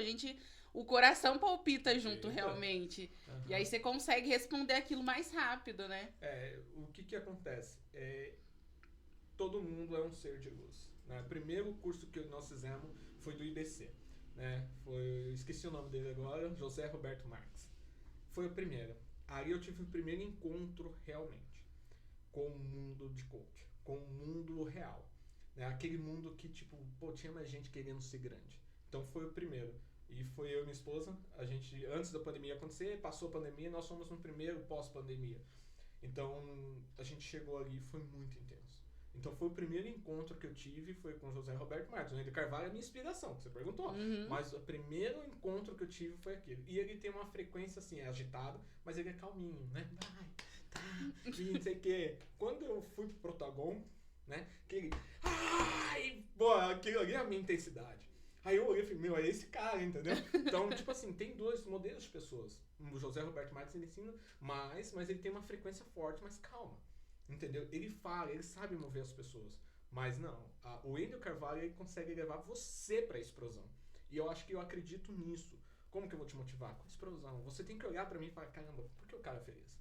Speaker 2: o coração palpita junto, realmente. Uhum. E aí você consegue responder aquilo mais rápido, né?
Speaker 1: O que acontece? Todo mundo é um ser de luz. Né? O primeiro curso que nós fizemos foi do IBC. Né? Esqueci o nome dele agora, José Roberto Marques. Foi o primeiro. Aí eu tive o primeiro encontro realmente com o mundo de coach, com o mundo real. Né? Aquele mundo que, tinha mais gente querendo ser grande. Então foi o primeiro. E foi eu e minha esposa, a gente, antes da pandemia acontecer, passou a pandemia, nós fomos no primeiro pós-pandemia. Então, a gente chegou ali e foi muito intenso. Então, foi o primeiro encontro que eu tive, foi com o José Roberto Marques. O Wender Carvalho é a minha inspiração, que você perguntou.
Speaker 2: Uhum.
Speaker 1: Mas o primeiro encontro que eu tive foi aquele. E ele tem uma frequência, assim, agitada, mas ele é calminho, né? Vai, tá, e não sei o quê. Quando eu fui pro Protagon, né? Aquele... aquilo ali é a minha intensidade. Aí eu olhei e falei, é esse cara, entendeu? Então, tem 2 modelos de pessoas. O José Roberto Marques, ele ensina mais, mas ele tem uma frequência forte, mas calma. Entendeu? Ele fala, ele sabe mover as pessoas. Mas não, o Wender Carvalho, ele consegue levar você pra explosão. E eu acho que eu acredito nisso. Como que eu vou te motivar? Com explosão. Você tem que olhar pra mim e falar, caramba, por que o cara fez isso?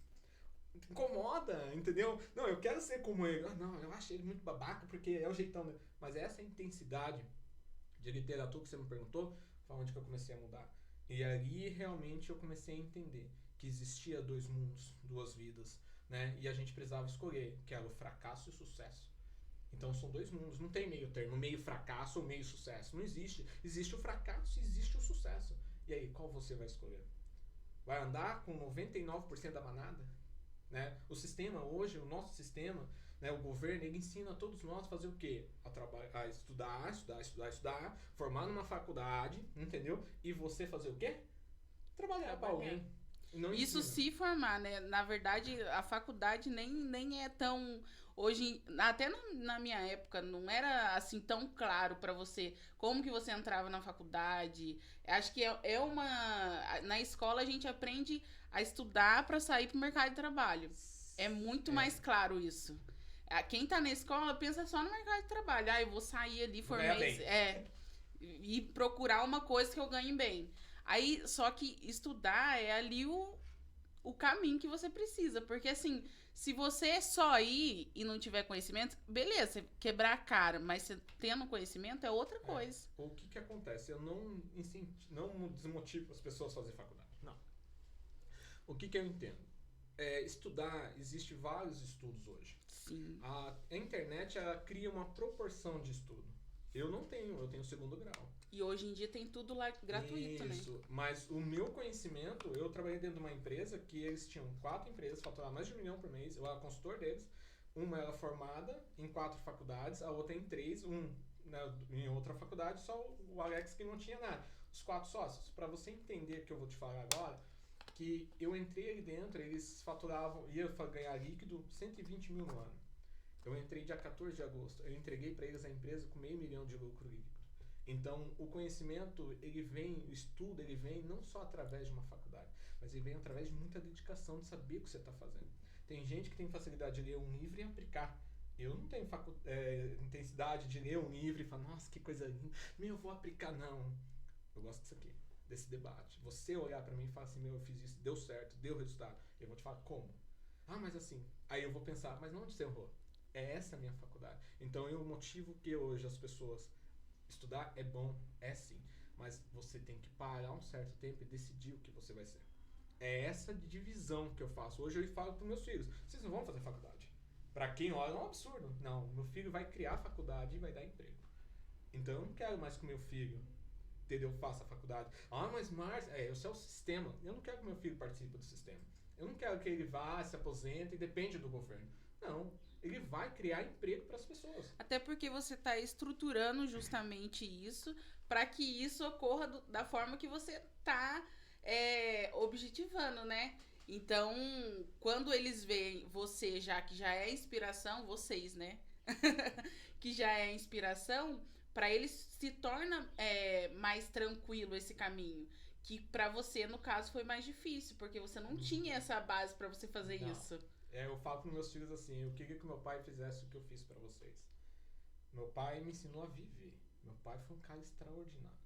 Speaker 1: incomoda, entendeu? Não, eu quero ser como ele. Não, eu acho ele muito babaca porque é o jeitão dele. Mas essa intensidade de literatura que você me perguntou foi onde que eu comecei a mudar. E ali realmente eu comecei a entender que existia dois mundos, duas vidas, né? E a gente precisava escolher, que era o fracasso e o sucesso. Então são dois mundos, não tem meio termo, meio fracasso ou meio sucesso. Não existe. Existe o fracasso e existe o sucesso. E aí, qual você vai escolher? Vai andar com 99% da manada? Né? O sistema hoje, o nosso sistema, né, o governo, ele ensina a todos nós a fazer o quê? A estudar, formar numa faculdade, entendeu? E você fazer o quê? Trabalhar para alguém. Não
Speaker 2: isso
Speaker 1: ensina.
Speaker 2: Se formar, né? Na verdade, a faculdade nem é tão... Hoje, até na minha época, não era assim tão claro pra você como que você entrava na faculdade. Acho que é uma... Na escola a gente aprende a estudar pra sair pro mercado de trabalho. É muito mais claro isso. Quem tá na escola pensa só no mercado de trabalho. Eu vou sair ali, formei... E procurar uma coisa que eu ganhe bem. Aí, só que estudar é ali o caminho que você precisa. Porque, assim, se você só ir e não tiver conhecimento, beleza, você quebrar a cara, mas você tendo conhecimento é outra coisa.
Speaker 1: O que acontece? Eu não desmotivo as pessoas a fazer faculdade. Não. O que eu entendo? Estudar, existe vários estudos hoje.
Speaker 2: Sim.
Speaker 1: A internet, ela cria uma proporção de estudo. Eu não tenho, eu tenho segundo grau.
Speaker 2: E hoje em dia tem tudo lá gratuito, né?
Speaker 1: Isso, mas o meu conhecimento, eu trabalhei dentro de uma empresa que eles tinham 4 empresas, faturavam mais de 1 milhão por mês, eu era consultor deles. Uma era formada em 4 faculdades, a outra em 3, em outra faculdade, só o Alex que não tinha nada. Os 4 sócios. Para você entender o que eu vou te falar agora, que eu entrei ali dentro, eles faturavam, ia ganhar líquido 120 mil no ano. Eu entrei dia 14 de agosto, eu entreguei para eles a empresa com $500 mil de lucro líquido. Então, o conhecimento, ele vem, o estudo, ele vem não só através de uma faculdade, mas ele vem através de muita dedicação de saber o que você está fazendo. Tem gente que tem facilidade de ler um livro e aplicar. Eu não tenho intensidade de ler um livro e falar, nossa, que coisa linda, eu vou aplicar, não. Eu gosto disso aqui, desse debate. Você olhar para mim e falar assim, eu fiz isso, deu certo, deu resultado. Eu vou te falar, como? Mas assim. Aí eu vou pensar, mas não onde você errou? É essa a minha faculdade. Então, eu motivo que hoje as pessoas... Estudar é bom, é sim, mas você tem que parar um certo tempo e decidir o que você vai ser. É essa divisão que eu faço. Hoje eu falo para meus filhos, vocês não vão fazer faculdade. Para quem olha é um absurdo. Não, meu filho vai criar faculdade e vai dar emprego. Então eu não quero mais que o meu filho, entendeu, faça faculdade. Mas Márcio, esse é o sistema. Eu não quero que meu filho participe do sistema. Eu não quero que ele vá, se aposente e depende do governo. Não. Ele vai criar emprego para as pessoas.
Speaker 2: Até porque você está estruturando justamente isso para que isso ocorra da forma que você está objetivando, né? Então, quando eles veem você que já é inspiração, vocês, né? que já é inspiração, para eles se torna mais tranquilo esse caminho. Que para você, no caso, foi mais difícil, porque você não tinha essa base para você fazer isso.
Speaker 1: Eu falo para meus filhos assim, eu queria que meu pai fizesse o que eu fiz para vocês. Meu pai me ensinou a viver. Meu pai foi um cara extraordinário.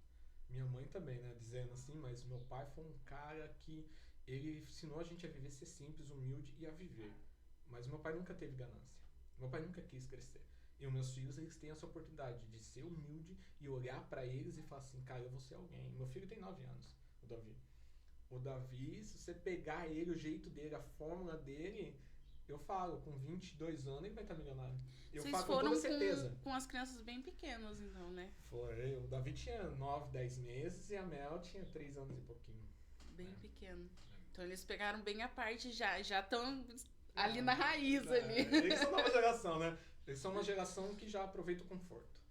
Speaker 1: Minha mãe também, né, dizendo assim, mas meu pai foi um cara que ele ensinou a gente a viver, ser simples, humilde e a viver. Mas meu pai nunca teve ganância. Meu pai nunca quis crescer. E os meus filhos, eles têm essa oportunidade de ser humilde e olhar para eles e falar assim, cara, eu vou ser alguém. Meu filho tem 9 anos, o Davi. O Davi, se você pegar ele, o jeito dele, a fórmula dele... Eu falo, com 22 anos ele vai estar milionário.
Speaker 2: Vocês
Speaker 1: falo
Speaker 2: foram
Speaker 1: com toda certeza.
Speaker 2: Com as crianças bem pequenas, então, né?
Speaker 1: Foi. O Davi tinha 9, 10 meses e a Mel tinha 3 anos e pouquinho.
Speaker 2: Bem pequeno. Então eles pegaram bem a parte, já estão ali na raiz ali.
Speaker 1: Eles são nova geração, né? Eles são uma geração que já aproveita o conforto.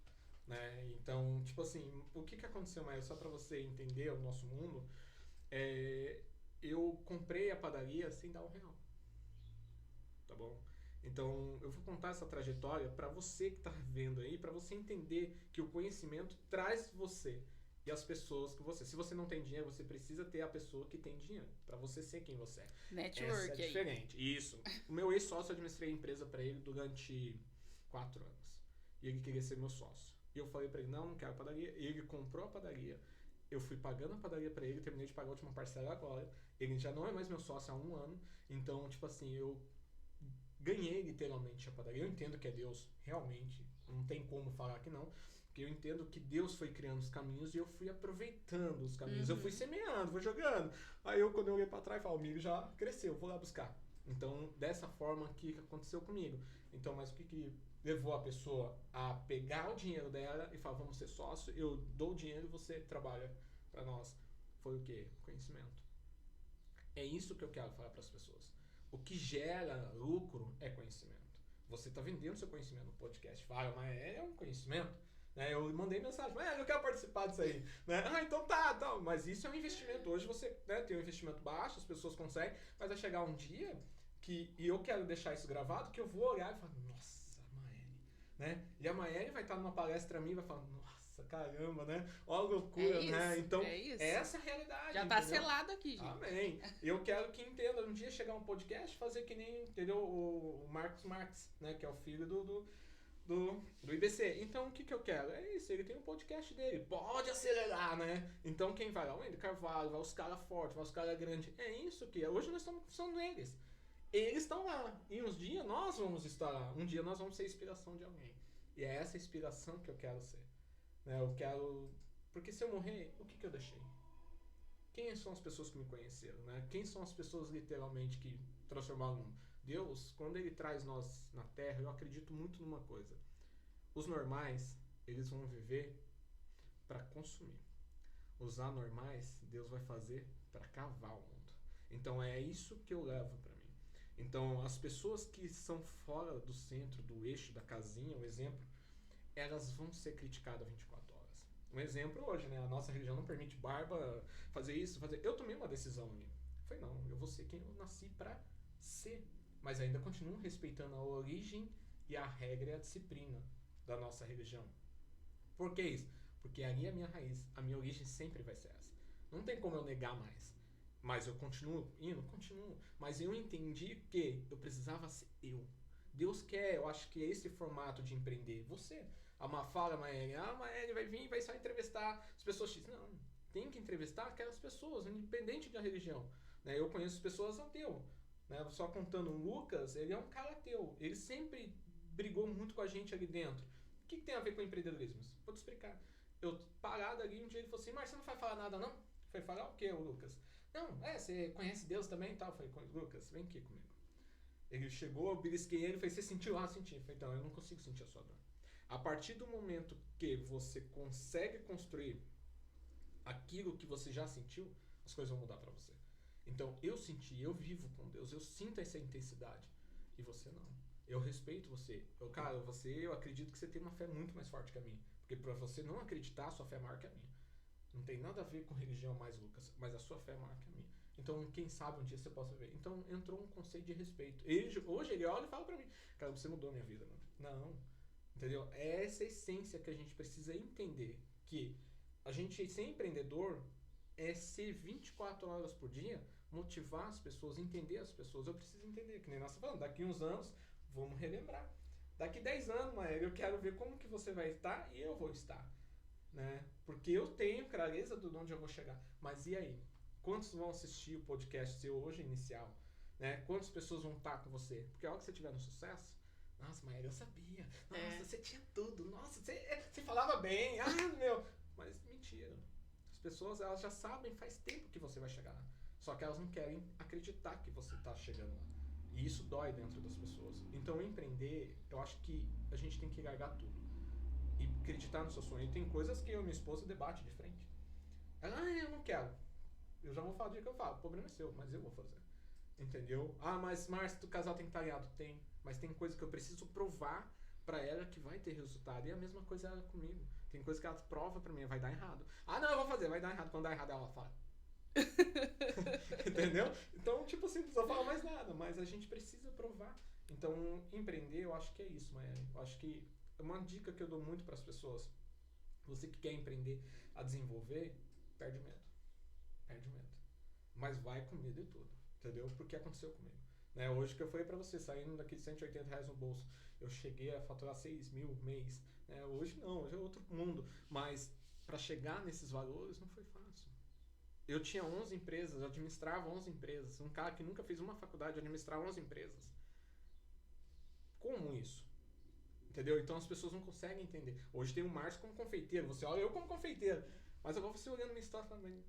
Speaker 1: Né? Então, tipo assim, o que aconteceu, Maia? Só pra você entender o nosso mundo, eu comprei a padaria sem dar R$1. Tá bom? Então, eu vou contar essa trajetória para você que tá vendo aí, para você entender que o conhecimento traz você e as pessoas que você... Se você não tem dinheiro, você precisa ter a pessoa que tem dinheiro, para você ser quem você é.
Speaker 2: Network.
Speaker 1: Essa é diferente. Isso. O meu ex-sócio, eu administrei a empresa para ele durante 4 anos. E ele queria ser meu sócio. E eu falei para ele, não quero padaria. Ele comprou a padaria. eu fui pagando a padaria pra ele, terminei de pagar a última parcela agora. Ele já não é mais meu sócio há 1 ano. Então, tipo assim, eu ganhei literalmente a padaria. Eu entendo que é Deus, realmente. Não tem como falar que não. Porque eu entendo que Deus foi criando os caminhos e eu fui aproveitando os caminhos. Eu fui semeando, fui jogando. Aí quando eu olhei pra trás, falei, o milho já cresceu, vou lá buscar. Então, dessa forma que aconteceu comigo. Então, mas o que levou a pessoa a pegar o dinheiro dela e falar, vamos ser sócio, eu dou o dinheiro e você trabalha pra nós. Foi o quê? Conhecimento. É isso que eu quero falar para as pessoas. O que gera lucro é conhecimento. Você está vendendo seu conhecimento no podcast. Fala, mas é um conhecimento. Né? Eu mandei mensagem, mas eu quero participar disso aí. Né? Então tá. Mas isso é um investimento. Hoje você, né, tem um investimento baixo, as pessoas conseguem, mas vai chegar um dia e eu quero deixar isso gravado, que eu vou olhar e falar, nossa, Maeli. Né? E a Maeli vai estar numa palestra minha e vai falar, nossa, caramba, né? Ó a loucura, né? Então, essa é a realidade.
Speaker 2: Já tá selado aqui, gente.
Speaker 1: Amém. Eu quero que entenda, um dia chegar um podcast, fazer que nem, entendeu? O Marcos Marques, né? Que é o filho do IBC. Então, o que eu quero? É isso, ele tem um podcast dele. Pode acelerar, né? Então, quem vai lá? O Wendel Carvalho, vai os caras fortes, vai os caras grandes. É isso que é. Hoje nós estamos funcionando neles. Eles estão lá. E uns dias nós vamos estar lá. Um dia nós vamos ser inspiração de alguém. E é essa inspiração que eu quero ser. Né? Eu quero... Porque se eu morrer, o que eu deixei? Quem são as pessoas que me conheceram? Né? Quem são as pessoas literalmente que transformaram o mundo? Deus, quando Ele traz nós na Terra, eu acredito muito numa coisa. Os normais, eles vão viver para consumir. Os anormais, Deus vai fazer para cavar o mundo. Então é isso que eu levo para mim. Então as pessoas que são fora do centro, do eixo, da casinha, o exemplo, elas vão ser criticadas 24 horas. Um exemplo hoje, né? A nossa religião não permite barba, fazer isso, fazer... Eu tomei uma decisão ali. Falei, não, eu vou ser quem eu nasci para ser. Mas ainda continuo respeitando a origem e a regra e a disciplina da nossa religião. Por que isso? Porque ali é a minha raiz. A minha origem sempre vai ser essa. Não tem como eu negar mais. Mas eu continuo indo? Continuo. Mas eu entendi que eu precisava ser eu. Deus quer, eu acho que é esse formato de empreender. Você, a Mafala, a Maeli vai vir e vai só entrevistar as pessoas X. Não, tem que entrevistar aquelas pessoas, independente da religião. Né? Eu conheço pessoas ateus. Né? Só contando o Lucas, ele é um cara ateu. Ele sempre brigou muito com a gente ali dentro. O que tem a ver com empreendedorismo? Vou te explicar. Eu parado ali, um dia ele falou assim, mas você não vai falar nada não? Foi falar o quê, o Lucas? Não, você conhece Deus também e tal? Eu falei, Lucas, vem aqui comigo. Ele chegou, eu belisquei ele e falei, você sentiu? Ah, senti. Eu falei, então, eu não consigo sentir a sua dor. A partir do momento que você consegue construir aquilo que você já sentiu, as coisas vão mudar pra você. Então, eu senti, eu vivo com Deus, eu sinto essa intensidade. E você não. Eu respeito você. Eu acredito que você tem uma fé muito mais forte que a minha. Porque pra você não acreditar, a sua fé é maior que a minha. Não tem nada a ver com religião mais, Lucas, mas a sua fé é maior que a minha. Então, quem sabe um dia você possa ver. Então, entrou um conceito de respeito. Hoje ele olha e fala pra mim, cara, você mudou a minha vida, mano. Não. Entendeu? É essa essência que a gente precisa entender. Que a gente ser empreendedor é ser 24 horas por dia, motivar as pessoas, entender as pessoas. Eu preciso entender, que nem nós estamos falando, daqui uns anos, vamos relembrar. Daqui 10 anos, Maeli, eu quero ver como que você vai estar e eu vou estar. Né? Porque eu tenho clareza de onde eu vou chegar. Mas e aí? Quantos vão assistir o podcast seu hoje inicial? Né? Quantas pessoas vão estar com você? Porque a hora que você tiver no sucesso, nossa, Maeli, eu sabia. Nossa, você tinha tudo. Nossa, você falava bem. Ah, meu. Mas mentira. As pessoas, elas já sabem faz tempo que você vai chegar lá. Só que elas não querem acreditar que você está chegando lá. E isso dói dentro das pessoas. Então, empreender, eu acho que a gente tem que largar tudo. E acreditar no seu sonho. E tem coisas que eu e minha esposa debate de frente. Ela, eu não quero. Eu já vou falar do dia que eu falo. O problema é seu, mas eu vou fazer. Entendeu? Ah, mas Márcio, o casal tem que estar alinhado. Tem. Mas tem coisa que eu preciso provar pra ela que vai ter resultado. E a mesma coisa ela comigo. Tem coisa que ela prova pra mim, vai dar errado. Ah, não, eu vou fazer, vai dar errado. Quando dá errado, ela fala. Entendeu? Então, tipo assim, não precisa falar mais nada. Mas a gente precisa provar. Então, empreender, eu acho que é isso, Maeli. Eu acho que uma dica que eu dou muito para as pessoas, você que quer empreender a desenvolver, perde o medo. Perde o medo. Mas vai com medo e tudo, entendeu? Porque aconteceu comigo. Né? Hoje que eu falei para você, saindo daqui de R$180 no bolso, eu cheguei a faturar 6 mil mês. Né? Hoje não, hoje é outro mundo. Mas para chegar nesses valores não foi fácil. Eu tinha 11 empresas, eu administrava 11 empresas. Um cara que nunca fez uma faculdade administrar 11 empresas. Como isso? Entendeu? Então as pessoas não conseguem entender. Hoje tem o Márcio como confeiteiro. Você olha eu como confeiteiro. Mas agora você olhando minha história falando, né?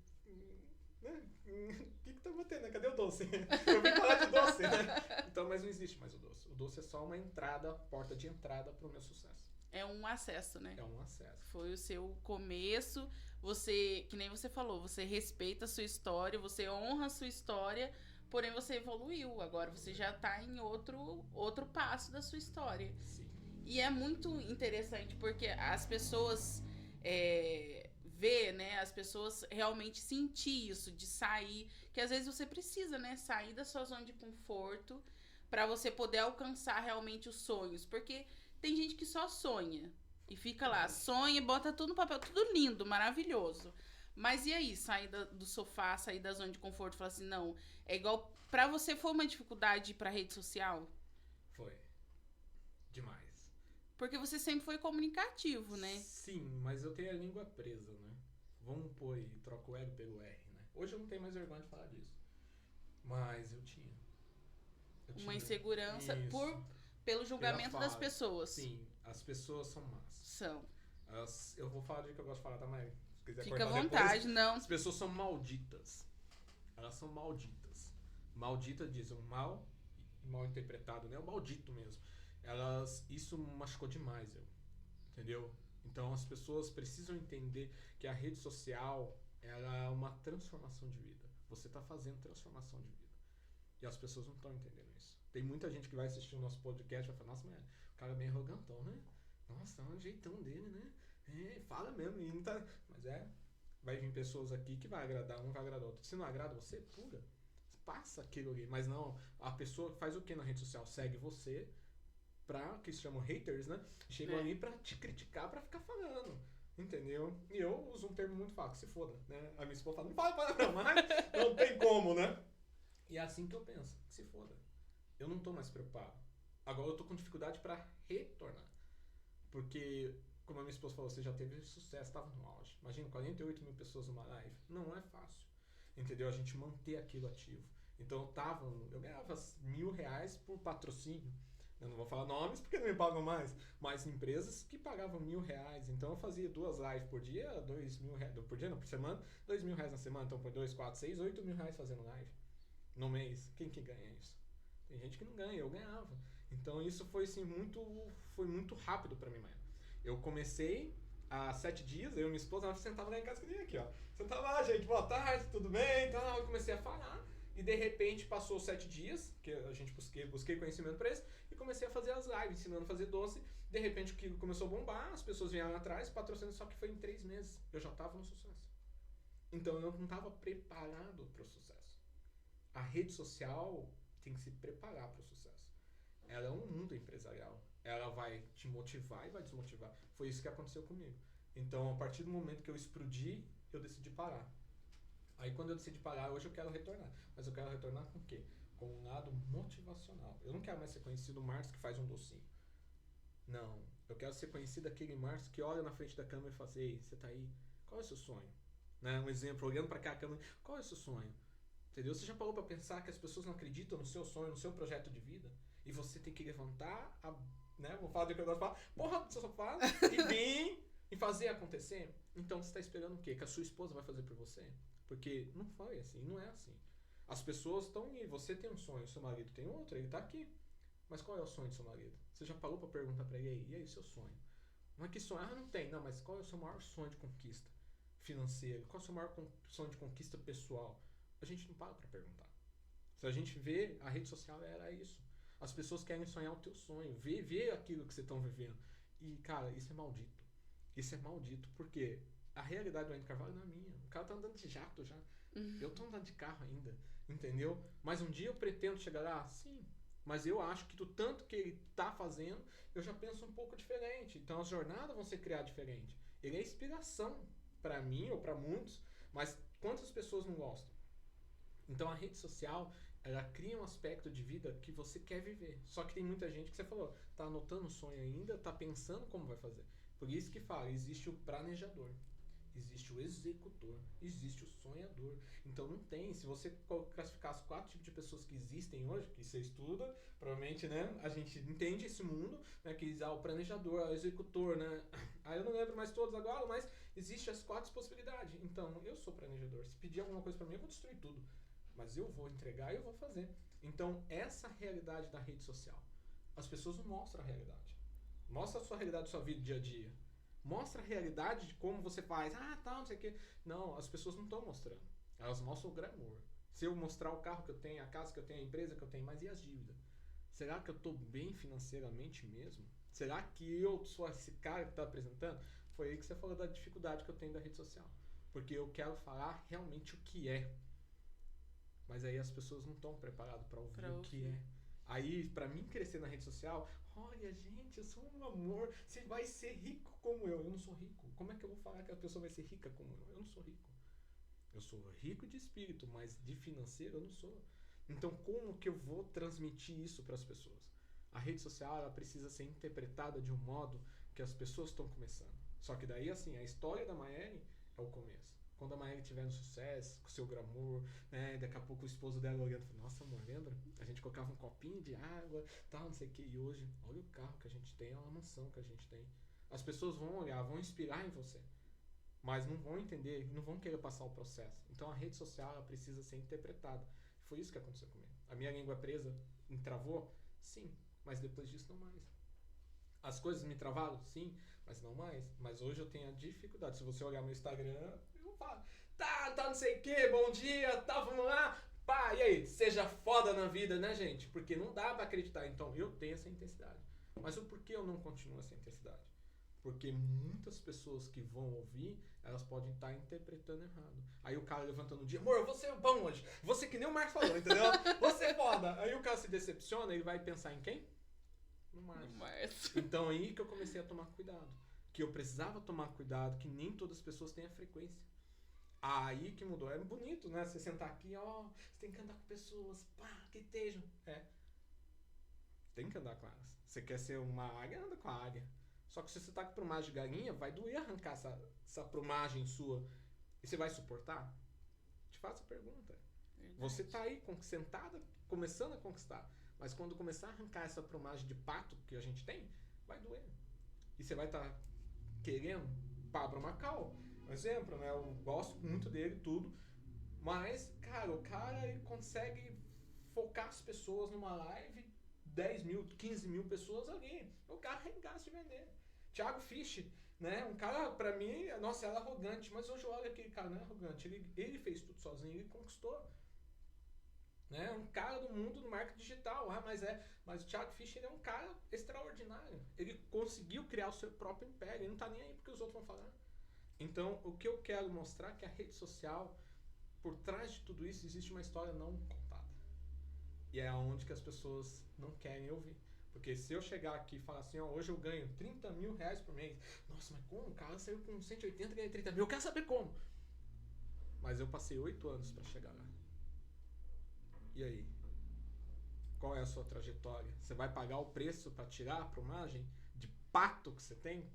Speaker 1: O que tá batendo, né? Cadê o doce? Eu vim falar de doce, né? Então, mas não existe mais o doce. O doce é só uma entrada, porta de entrada pro meu sucesso.
Speaker 2: É um acesso, né?
Speaker 1: É um acesso.
Speaker 2: Foi o seu começo. Você, que nem você falou, você respeita a sua história, você honra a sua história, porém você evoluiu. Agora você já tá em outro passo da sua história.
Speaker 1: Sim.
Speaker 2: E é muito interessante porque as pessoas ver, né? As pessoas realmente sentir isso, de sair, que às vezes você precisa, né? Sair da sua zona de conforto para você poder alcançar realmente os sonhos. Porque tem gente que só sonha e fica lá, sonha, bota tudo no papel, tudo lindo, maravilhoso. Mas e aí, sair do sofá, sair da zona de conforto e falar assim, não, é igual, pra você foi uma dificuldade ir pra rede social?
Speaker 1: Foi. Demais.
Speaker 2: Porque você sempre foi comunicativo, né?
Speaker 1: Sim, mas eu tenho a língua presa, né? Vamos pôr e troca o L pelo R, né? Hoje eu não tenho mais vergonha de falar disso. Mas eu tinha.
Speaker 2: Uma insegurança
Speaker 1: isso.
Speaker 2: Pelo julgamento das pessoas.
Speaker 1: Sim, as pessoas são más.
Speaker 2: São.
Speaker 1: Eu vou falar do que eu gosto de falar, tá, Maria? Se quiser
Speaker 2: Fica
Speaker 1: cortar
Speaker 2: à vontade,
Speaker 1: depois.
Speaker 2: não.
Speaker 1: As pessoas são malditas. Elas são malditas. Maldita diz o mal interpretado, né? O maldito mesmo. Isso machucou demais eu. Entendeu? Então as pessoas precisam entender que a rede social ela é uma transformação de vida. Você está fazendo transformação de vida. E as pessoas não estão entendendo isso. Tem muita gente que vai assistir o nosso podcast e vai falar, nossa, mas o cara é bem arrogantão, né? Nossa, é um jeitão dele, né? Fala mesmo. E não tá... Mas vai vir pessoas aqui que vai agradar um, vai agradar outro. Se não agrada você, pula. Passa aquilo ali. Mas não, a pessoa faz o que na rede social? Segue você que se chamam haters, né? Chegam ali pra te criticar, pra ficar falando. Entendeu? E eu uso um termo muito fácil, se foda, né? A minha esposa fala, não fala palavrão, mas não tem como, né? E é assim que eu penso, se foda. Eu não tô mais preocupado. Agora eu tô com dificuldade pra retornar. Porque, como a minha esposa falou, você já teve sucesso, tava no auge. Imagina, 48 mil pessoas numa live. Não é fácil. Entendeu? A gente manter aquilo ativo. Então eu ganhava R$1.000 por patrocínio. Eu não vou falar nomes porque não me pagam mais, mas empresas que pagavam R$1.000. Então eu fazia 2 lives por dia, R$2.000 por dia, não, por semana, R$2.000 na semana, então por 2, 4, 6, R$8.000 fazendo live no mês. Quem que ganha isso? Tem gente que não ganha, eu ganhava. Então isso foi assim, foi muito rápido pra mim, mano. Eu comecei há 7 dias, eu e minha esposa, ela sentava lá em casa, que nem aqui, ó. Sentava lá, gente, boa tarde, tudo bem? Então eu comecei a falar. E de repente passou 7 dias, que a gente busquei conhecimento para isso, e comecei a fazer as lives, ensinando a fazer doce. De repente o que começou a bombar, as pessoas vieram atrás, patrocinando, só que foi em 3 meses. Eu já estava no sucesso. Então eu não estava preparado para o sucesso. A rede social tem que se preparar para o sucesso. Ela é um mundo empresarial. Ela vai te motivar e vai desmotivar. Foi isso que aconteceu comigo. Então, a partir do momento que eu explodi, eu decidi parar. Aí quando eu decidi parar, hoje eu quero retornar. Mas eu quero retornar com o quê? Com um lado motivacional. Eu não quero mais ser conhecido o Márcio que faz um docinho. Não. Eu quero ser conhecido aquele Márcio que olha na frente da câmera e fala assim, ei, você tá aí? Qual é o seu sonho? Né? Um exemplo, olhando pra cá a câmera, qual é o seu sonho? Entendeu? Você já parou pra pensar que as pessoas não acreditam no seu sonho, no seu projeto de vida? E você tem que levantar, né? Vou falar do que eu gosto de falar, porra do seu sofá e vir e fazer acontecer? Então você tá esperando o quê? Que a sua esposa vai fazer por você? Porque não foi assim, não é assim. As pessoas estão aí, você tem um sonho, seu marido tem outro, ele tá aqui. Mas qual é o sonho do seu marido? Você já parou pra perguntar pra ele, e aí, seu sonho? Não é que sonho, não tem, não, mas qual é o seu maior sonho de conquista financeira? Qual é o seu maior sonho de conquista pessoal? A gente não para pra perguntar. Se a gente vê, a rede social era isso. As pessoas querem sonhar o teu sonho, ver aquilo que vocês estão vivendo. E, cara, isso é maldito. Isso é maldito, porque a realidade do Andy Carvalho não é minha. O cara tá andando de jato já. Eu tô andando de carro ainda, entendeu? Mas um dia eu pretendo chegar lá? Sim. Mas eu acho que do tanto que ele tá fazendo, eu já penso um pouco diferente. Então as jornadas vão ser criadas diferente. Ele é inspiração pra mim ou pra muitos, mas quantas pessoas não gostam? Então a rede social, ela cria um aspecto de vida que você quer viver. Só que tem muita gente que você falou, tá anotando o sonho ainda, tá pensando como vai fazer. Por isso que fala, existe o planejador. existe o executor, existe o sonhador. Então não tem, se você classificar os 4 tipos de pessoas que existem hoje, que você estuda, provavelmente, né, a gente entende esse mundo, né, que existe o planejador, o executor, né, aí eu não lembro mais todos agora, mas existem as 4 possibilidades. Então, eu sou planejador, se pedir alguma coisa pra mim, eu vou destruir tudo, mas eu vou entregar e eu vou fazer. Então, essa realidade da rede social, as pessoas não mostram a realidade. Mostra a sua realidade, a sua vida dia a dia. Mostra a realidade de como você faz. Ah, tá, não sei o quê. Não, as pessoas não estão mostrando. Elas mostram o glamour. Se eu mostrar o carro que eu tenho, a casa que eu tenho, a empresa que eu tenho, mas e as dívidas? Será que eu estou bem financeiramente mesmo? Será que eu sou esse cara que está apresentando? Foi aí que você falou da dificuldade que eu tenho da rede social. Porque eu quero falar realmente o que é. Mas aí as pessoas não estão preparadas para ouvir o que é. Aí, pra mim crescer na rede social, olha, gente, eu sou um amor, você vai ser rico como eu. Eu não sou rico. Como é que eu vou falar que a pessoa vai ser rica como eu? Eu não sou rico. Eu sou rico de espírito, mas de financeiro eu não sou. Então, como que eu vou transmitir isso para as pessoas? A rede social, ela precisa ser interpretada de um modo que as pessoas estão começando. Só que daí, assim, a história da Maeli é o começo. Quando a Maeli tiver no sucesso, com o seu glamour, né, daqui a pouco o esposo dela olhando e falando, nossa, amor, lembra? A gente colocava um copinho de água, tal, não sei o que, e hoje, olha o carro que a gente tem, olha a mansão que a gente tem. As pessoas vão olhar, vão inspirar em você, mas não vão entender, não vão querer passar o processo. Então a rede social, ela precisa ser interpretada. Foi isso que aconteceu comigo. A minha língua presa entravou? Sim, mas depois disso não mais. As coisas me travaram? Sim, mas não mais. Mas hoje eu tenho a dificuldade. Se você olhar meu Instagram, eu falo, tá, não sei o que, bom dia, tá, vamos lá. Pá, e aí, seja foda na vida, né, gente? Porque não dá pra acreditar. Então, eu tenho essa intensidade. Mas o porquê eu não continuo essa intensidade? Porque muitas pessoas que vão ouvir, elas podem estar interpretando errado. Aí o cara levantando um dia, amor, você é bom hoje. Você que nem o Marcos falou, entendeu? Você é foda. Aí o cara se decepciona, ele vai pensar em quem? No Márcio. Então aí que eu comecei a tomar cuidado. Que eu precisava tomar cuidado, que nem todas as pessoas têm a frequência. Aí que mudou. É bonito, né? Você sentar aqui, ó, você tem que andar com pessoas, pá, que estejam. É. Tem que andar com elas. Você quer ser uma águia, anda com a águia. Só que se você tá com plumagem de galinha, vai doer arrancar essa plumagem sua. E você vai suportar? Te faço a pergunta. Verdade. Você tá aí sentada, começando a conquistar. Mas quando começar a arrancar essa plumagem de pato que a gente tem, vai doer. E você vai estar querendo Pablo Macau, um exemplo, né? Eu gosto muito dele, tudo. Mas, cara, o cara ele consegue focar as pessoas numa live, 10 mil, 15 mil pessoas ali. O cara arregaça de vender. Thiago Fish, né? Um cara, pra mim, nossa, era arrogante. Mas hoje eu olho aquele cara, não é arrogante. Ele fez tudo sozinho, ele conquistou. Né? Um cara do mundo do marketing digital. Mas o Thiago Fish ele é um cara extraordinário. Ele conseguiu criar o seu próprio império. Ele não tá nem aí porque os outros vão falar. Então, o que eu quero mostrar é que a rede social, por trás de tudo isso, existe uma história não contada. E é onde que as pessoas não querem ouvir. Porque se eu chegar aqui e falar assim, ó, hoje eu ganho 30 mil reais por mês. Nossa, mas como? O cara saiu com 180 e ganha 30 mil. Eu quero saber como. Mas eu passei 8 anos para chegar lá. E aí? Qual é a sua trajetória? Você vai pagar o preço para tirar a plumagem de pato que você tem?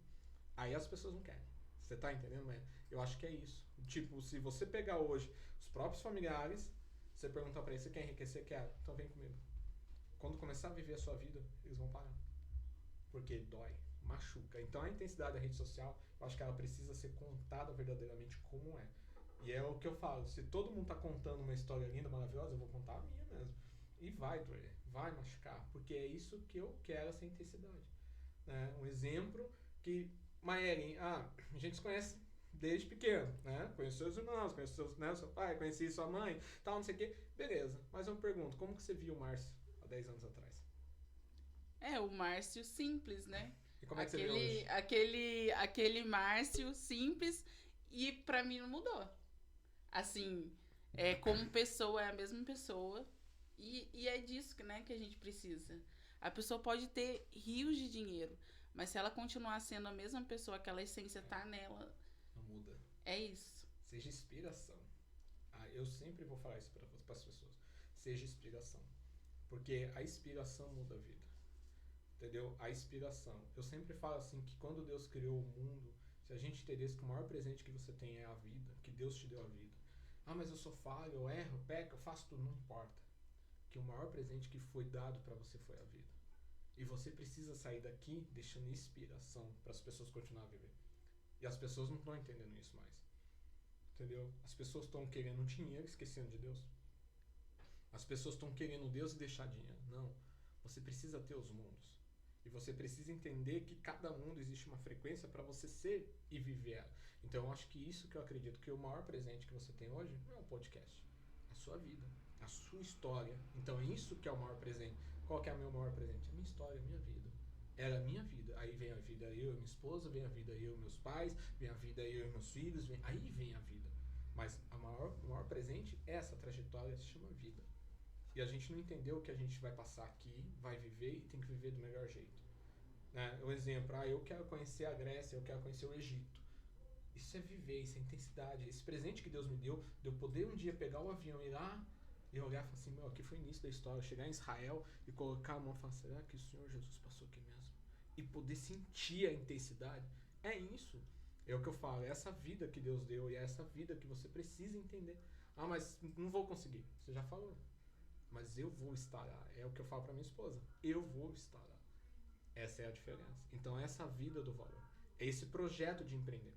Speaker 1: Aí as pessoas não querem. Você tá entendendo? Eu acho que é isso. Tipo, se você pegar hoje os próprios familiares, você perguntar pra eles, você quer enriquecer? Quero. Então vem comigo. Quando começar a viver a sua vida, eles vão parar. Porque dói, machuca. Então a intensidade da rede social, eu acho que ela precisa ser contada verdadeiramente como é. E é o que eu falo, se todo mundo tá contando uma história linda, maravilhosa, eu vou contar a minha mesmo. E vai doer, vai machucar, porque é isso que eu quero, essa intensidade. Né? Um exemplo que, Maeli, a gente se conhece desde pequeno, né? Conheci seus irmãos, conheci seu pai, conheci sua mãe, tal, não sei o quê. Beleza, mas eu pergunto, como que você viu o Márcio há 10 anos atrás?
Speaker 2: O Márcio simples, né?
Speaker 1: E como é que você vê hoje?
Speaker 2: Aquele Márcio simples, e pra mim não mudou. Assim, como pessoa, é a mesma pessoa. E é disso né, que a gente precisa. A pessoa pode ter rios de dinheiro, mas se ela continuar sendo a mesma pessoa, aquela essência tá nela...
Speaker 1: Não muda.
Speaker 2: É isso.
Speaker 1: Seja inspiração. Eu sempre vou falar isso para as pessoas. Seja inspiração. Porque a inspiração muda a vida. Entendeu? A inspiração. Eu sempre falo assim que quando Deus criou o mundo, Se a gente entendesse que o maior presente que você tem é a vida, que Deus te deu a vida. Ah, mas eu sou falho, eu erro, eu peco, eu faço tudo, não importa. Que o maior presente que foi dado para você foi a vida. E você precisa sair daqui deixando inspiração para as pessoas continuarem a viver. E as pessoas não estão entendendo isso mais. Entendeu? As pessoas estão querendo dinheiro esquecendo de Deus. As pessoas estão querendo Deus e deixar dinheiro. Não. Você precisa ter os mundos. E você precisa entender que cada mundo existe uma frequência para você ser e viver ela. Então eu acho que isso que eu acredito que o maior presente que você tem hoje não é um podcast. É a sua vida. A sua história. Então é isso que é o maior presente. Qual que é o meu maior presente? A minha história, a minha vida. Era a minha vida. Aí vem a vida eu e minha esposa, vem a vida eu e meus pais, vem a vida eu e meus filhos, aí vem a vida. Mas o maior presente é essa trajetória, se chama vida. E a gente não entendeu que a gente vai passar aqui, vai viver e tem que viver do melhor jeito. Né? Um exemplo, eu quero conhecer a Grécia, eu quero conhecer o Egito. Isso é viver, isso é intensidade. Esse presente que Deus me deu, de eu poder um dia pegar o avião e ir lá e olhar e falar assim, aqui foi o início da história, chegar em Israel e colocar a mão e falar, será que o Senhor Jesus passou aqui mesmo? E poder sentir a intensidade. É isso. É o que eu falo, é essa vida que Deus deu e é essa vida que você precisa entender. Ah, mas não vou conseguir. Você já falou. Mas eu vou estar lá. É o que eu falo pra minha esposa. Eu vou estar lá. Essa é a diferença. Então, essa vida do valor. É esse projeto de empreender.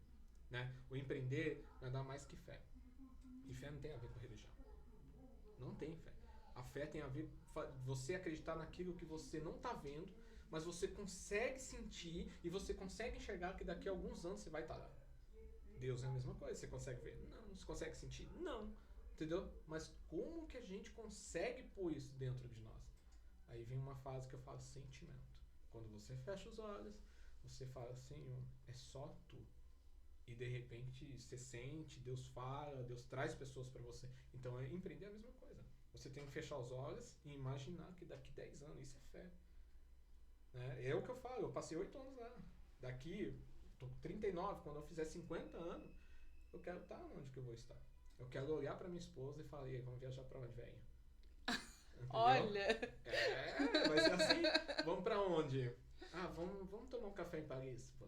Speaker 1: Né? O empreender nada mais que fé. E fé não tem a ver com religião. Não tem fé. A fé tem a ver com você acreditar naquilo que você não está vendo, mas você consegue sentir e você consegue enxergar que daqui a alguns anos você vai estar lá. Deus é a mesma coisa. Você consegue ver? Não. Você consegue sentir? Não. Entendeu? Mas como que a gente consegue pôr isso dentro de nós? Aí vem uma fase que eu falo sentimento. Quando você fecha os olhos, você fala, Senhor, é só Tu. E de repente você sente, Deus fala, Deus traz pessoas para você. Então empreender é a mesma coisa. Você tem que fechar os olhos e imaginar que daqui 10 anos, isso é fé. Né? É o que eu falo, eu passei 8 anos lá. Daqui, tô com 39, quando eu fizer 50 anos, eu quero estar onde que eu vou estar. Eu quero olhar pra minha esposa e falar, vamos viajar pra onde, velho?
Speaker 2: Olha!
Speaker 1: Vai ser assim. Vamos pra onde? Vamos tomar um café em Paris. Pô.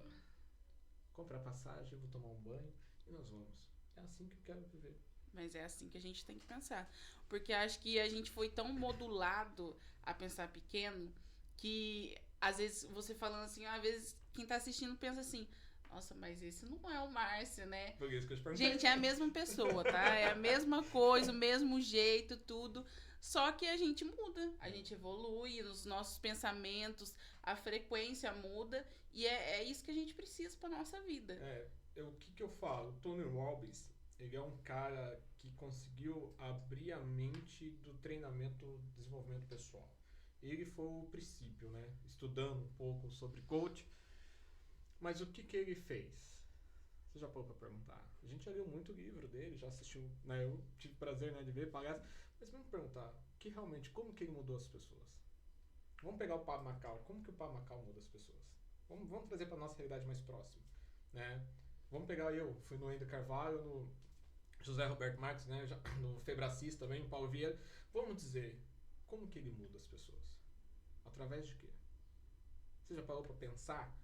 Speaker 1: Comprar passagem, eu vou tomar um banho e nós vamos. É assim que eu quero viver.
Speaker 2: Mas é assim que a gente tem que pensar. Porque acho que a gente foi tão modulado a pensar pequeno que, às vezes, você falando assim, às vezes quem tá assistindo pensa assim, nossa, mas esse não é o Márcio, né?
Speaker 1: Por isso que eu te perguntei.
Speaker 2: Gente, é a mesma pessoa, tá? É a mesma coisa, o mesmo jeito, tudo. Só que a gente muda, a gente evolui, os nossos pensamentos, a frequência muda. E é isso que a gente precisa pra nossa vida.
Speaker 1: O que eu falo? O Tony Robbins, ele é um cara que conseguiu abrir a mente do treinamento, desenvolvimento pessoal. Ele foi o princípio, né? Estudando um pouco sobre coach. Mas o que ele fez? Você já parou pra perguntar? A gente já leu muito livro dele, já assistiu, né? Eu tive prazer, né, de ver palestras. Mas vamos perguntar, como que ele mudou as pessoas? Vamos pegar o Pablo Macau. Como que o Pablo Macau muda as pessoas? Vamos trazer pra nossa realidade mais próxima, né? Vamos pegar fui no Ender Carvalho, no José Roberto Marques, né? No Febracis também, no Paulo Vieira. Vamos dizer, como que ele muda as pessoas? Através de quê? Você já parou pra pensar?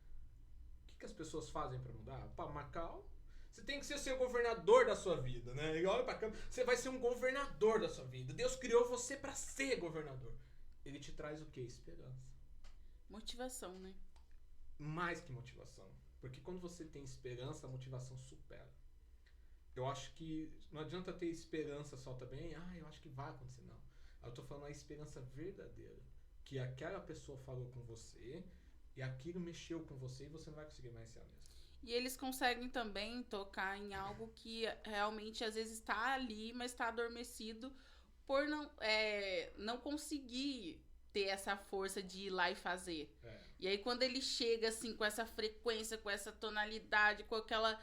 Speaker 1: O que as pessoas fazem para mudar? Para Macau, você tem que ser o governador da sua vida, né? Ele olha para cá, você vai ser um governador da sua vida. Deus criou você para ser governador. Ele te traz o quê? Esperança.
Speaker 2: Motivação, né?
Speaker 1: Mais que motivação. Porque quando você tem esperança, a motivação supera. Eu acho que não adianta ter esperança só também. Eu acho que vai acontecer. Não. Eu tô falando a esperança verdadeira. Que aquela pessoa falou com você e aquilo mexeu com você e você não vai conseguir mais ser a mesma.
Speaker 2: E eles conseguem também tocar em algo que realmente às vezes está ali, mas está adormecido por não conseguir ter essa força de ir lá e fazer. E aí quando ele chega assim com essa frequência, com essa tonalidade, com aquela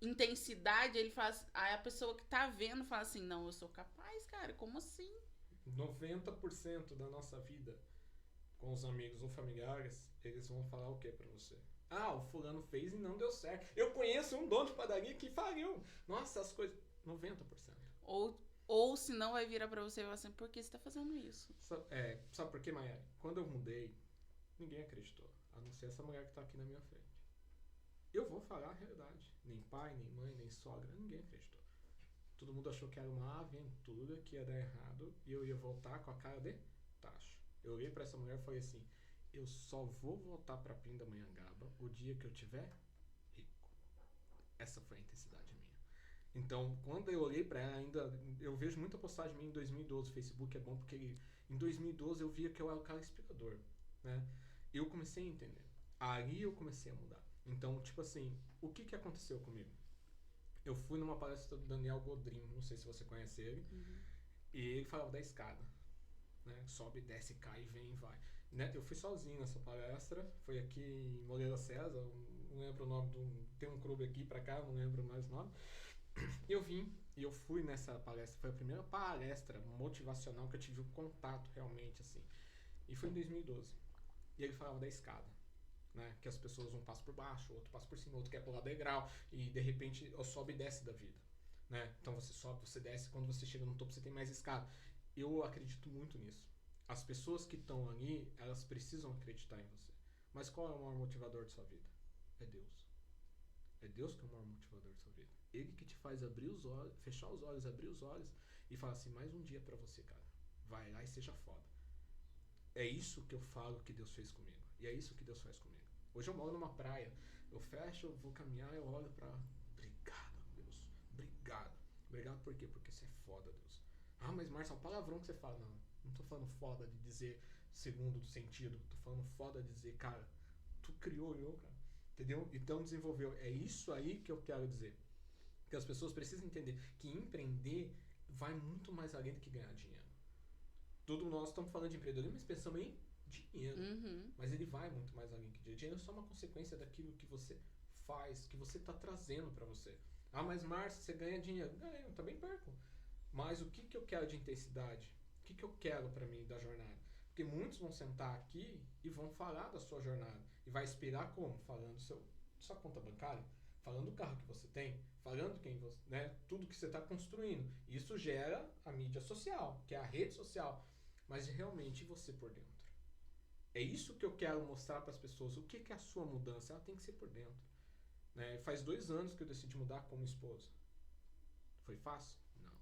Speaker 2: intensidade, ele faz, aí a pessoa que tá vendo fala assim, não, eu sou capaz, cara, como assim?
Speaker 1: 90% da nossa vida com os amigos ou familiares, eles vão falar o que pra você? O fulano fez e não deu certo. Eu conheço um dono de padaria que faliu. Nossa, as coisas... 90%.
Speaker 2: Ou se não, vai virar pra você e falar assim, por que você tá fazendo isso?
Speaker 1: Sabe por quê, Maia? Quando eu mudei, ninguém acreditou. A não ser essa mulher que tá aqui na minha frente. Eu vou falar a realidade. Nem pai, nem mãe, nem sogra, ninguém acreditou. Todo mundo achou que era uma aventura, que ia dar errado, e eu ia voltar com a cara de tacho. Eu olhei pra essa mulher e falei assim, eu só vou voltar pra Pindamonhangaba o dia que eu tiver rico. Essa foi a intensidade minha. Então, quando eu olhei pra ela, ainda eu vejo muita postagem minha em 2012, o Facebook é bom porque em 2012 eu via que eu era o cara explicador, né? Eu comecei a entender. Aí eu comecei a mudar. Então, tipo assim, o que aconteceu comigo? Eu fui numa palestra do Daniel Godrin, não sei se você conhece ele, e ele falava da escada, né? Sobe, desce, cai, vem e vai. Né? Eu fui sozinho nessa palestra, foi aqui em Moreira César, não lembro o nome tem um clube aqui pra cá, não lembro mais o nome. Eu vim e eu fui nessa palestra, foi a primeira palestra motivacional que eu tive um contato realmente, assim. E foi em 2012. E ele falava da escada, né? Que as pessoas um passo por baixo, outro passa por cima, outro quer pular degrau, e de repente sobe e desce da vida, né? Então você sobe, você desce, quando você chega no topo você tem mais escada. Eu acredito muito nisso. As pessoas que estão ali, elas precisam acreditar em você. Mas qual é o maior motivador de sua vida? É Deus. É Deus que é o maior motivador de sua vida. Ele que te faz abrir os olhos, fechar os olhos, abrir os olhos e falar assim, mais um dia pra você, cara. Vai lá e seja foda. É isso que eu falo que Deus fez comigo. E é isso que Deus faz comigo. Hoje eu moro numa praia. Eu fecho, eu vou caminhar, eu olho pra... Obrigado, Deus. Obrigado. Obrigado por quê? Porque você é foda, Deus. Ah, mas Márcio, é um palavrão que você fala. Não tô falando foda de dizer segundo do sentido. Tô falando foda de dizer, cara, tu criou eu, cara. Entendeu? Então desenvolveu. É isso aí que eu quero dizer. Que as pessoas precisam entender que empreender vai muito mais além do que ganhar dinheiro. Todos nós estamos falando de empreendedorismo, mas pensamos em dinheiro. Mas ele vai muito mais além que dinheiro. Dinheiro é só uma consequência daquilo que você faz, que você está trazendo para você. Ah, mas Márcio, você ganha dinheiro. Ganho, eu também perco. Mas o que eu quero de intensidade? O que eu quero para mim da jornada? Porque muitos vão sentar aqui e vão falar da sua jornada. E vai inspirar como? Falando sua conta bancária, falando do carro que você tem, falando quem você, né, tudo que você está construindo. Isso gera a mídia social, que é a rede social. Mas realmente você por dentro. É isso que eu quero mostrar para as pessoas. O que é a sua mudança? Ela tem que ser por dentro. Né? Faz 2 anos que eu decidi mudar como esposa. Foi fácil? Não.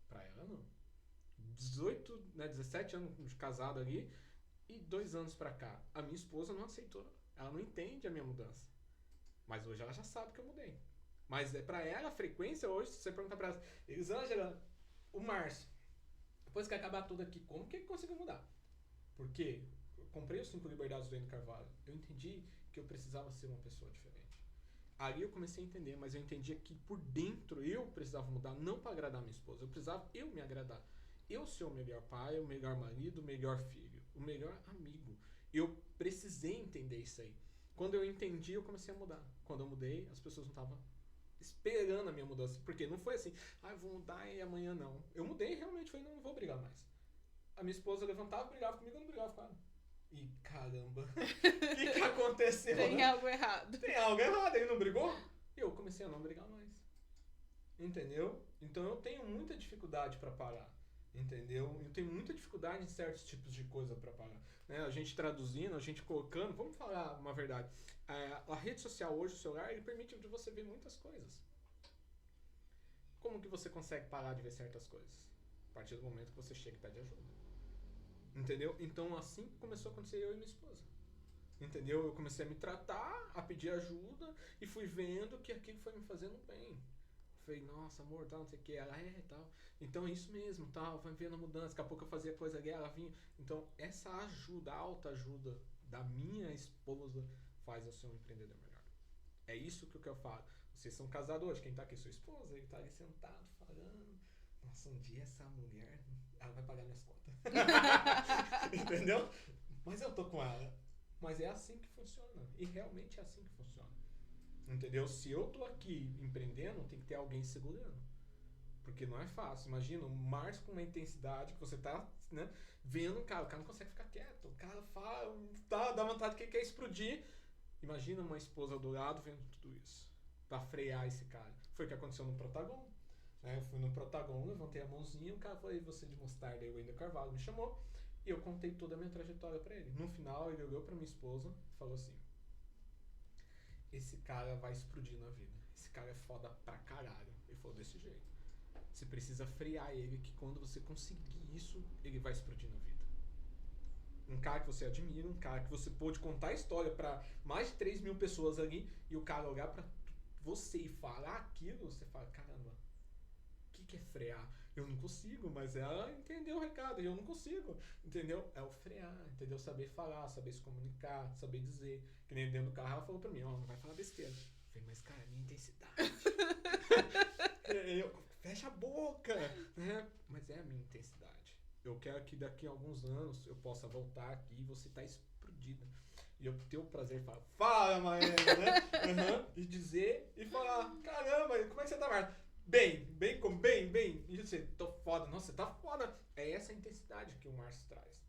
Speaker 1: Para ela, não. 17 anos de casado ali e 2 anos para cá. A minha esposa não aceitou. Ela não entende a minha mudança. Mas hoje ela já sabe que eu mudei. Mas para ela, a frequência hoje, se você perguntar para ela, Elisângela, o Márcio, depois que acabar tudo aqui, como que ele conseguiu mudar? Porque eu comprei os 5 liberdades do Endo Carvalho. Eu entendi que eu precisava ser uma pessoa diferente. Aí eu comecei a entender, mas eu entendia que por dentro eu precisava mudar, não para agradar minha esposa. Eu precisava eu me agradar. Eu ser o melhor pai, o melhor marido, o melhor filho, o melhor amigo. Eu precisei entender isso aí. Quando eu entendi, eu comecei a mudar. Quando eu mudei, as pessoas não estavam esperando a minha mudança. Porque não foi assim, eu vou mudar e amanhã não. Eu mudei e realmente falei, não vou brigar mais. A minha esposa levantava, brigava comigo, eu não brigava com ela. E caramba, o que aconteceu?
Speaker 2: Tem algo errado.
Speaker 1: Tem algo errado, ele não brigou? E eu comecei a não brigar mais. Entendeu? Então eu tenho muita dificuldade para parar. Entendeu? Eu tenho muita dificuldade em certos tipos de coisa para parar. Né? A gente traduzindo, a gente colocando, vamos falar uma verdade. A rede social hoje, o celular, ele permite de você ver muitas coisas. Como que você consegue parar de ver certas coisas? A partir do momento que você chega e pede ajuda. Entendeu? Então assim começou a acontecer eu e minha esposa. Entendeu? Eu comecei a me tratar, a pedir ajuda e fui vendo que aquilo foi me fazendo bem. Falei, nossa, amor, tal, não sei o que. Ela tal. Então é isso mesmo, tal. Vai vendo a mudança. Daqui a pouco eu fazia coisa ali, ela vinha. Então essa ajuda, a autoajuda da minha esposa faz eu ser um empreendedor melhor. É isso que eu falo. Vocês são casados hoje. Quem tá aqui é sua esposa. Ele tá ali sentado, falando. Nossa, um dia essa mulher, ela vai pagar minhas contas. Entendeu? Mas eu tô com ela. Mas é assim que funciona. E realmente é assim que funciona. Entendeu? Se eu tô aqui empreendendo, tem que ter alguém segurando. Porque não é fácil. Imagina, o Márcio com uma intensidade que você tá, né, vendo, cara, o cara não consegue ficar quieto. O cara fala, dá vontade que ele quer explodir. Imagina uma esposa do lado vendo tudo isso. Pra frear esse cara. Foi o que aconteceu no Protagon. Eu fui no Protagon, levantei a mãozinha, o cara falou, e você de mostarda, aí o Ender Carvalho me chamou. E eu contei toda a minha trajetória pra ele. No final, ele olhou pra minha esposa e falou assim, esse cara vai explodir na vida. Esse cara é foda pra caralho. Ele falou desse jeito. Você precisa frear ele, que quando você conseguir isso, ele vai explodir na vida. Um cara que você admira, um cara que você pôde contar a história pra mais de 3 mil pessoas ali, e o cara olhar pra você e falar aquilo, você fala, caramba, o que é frear? Eu não consigo, mas ela entendeu o recado, eu não consigo, entendeu? É o frear, entendeu? Saber falar, saber se comunicar, saber dizer. Que nem dentro do carro ela falou pra mim, ó, não vai falar besteira. Eu falei, mas cara, é minha intensidade. Fecha a boca, né? Mas é a minha intensidade. Eu quero que daqui a alguns anos eu possa voltar aqui e você tá explodida. E eu ter o prazer de falar, fala, Maélia, né? E dizer e falar, caramba, como é que você tá, Marta? Bem. E você, tô foda. Nossa, você tá foda. É essa a intensidade que o Márcio traz.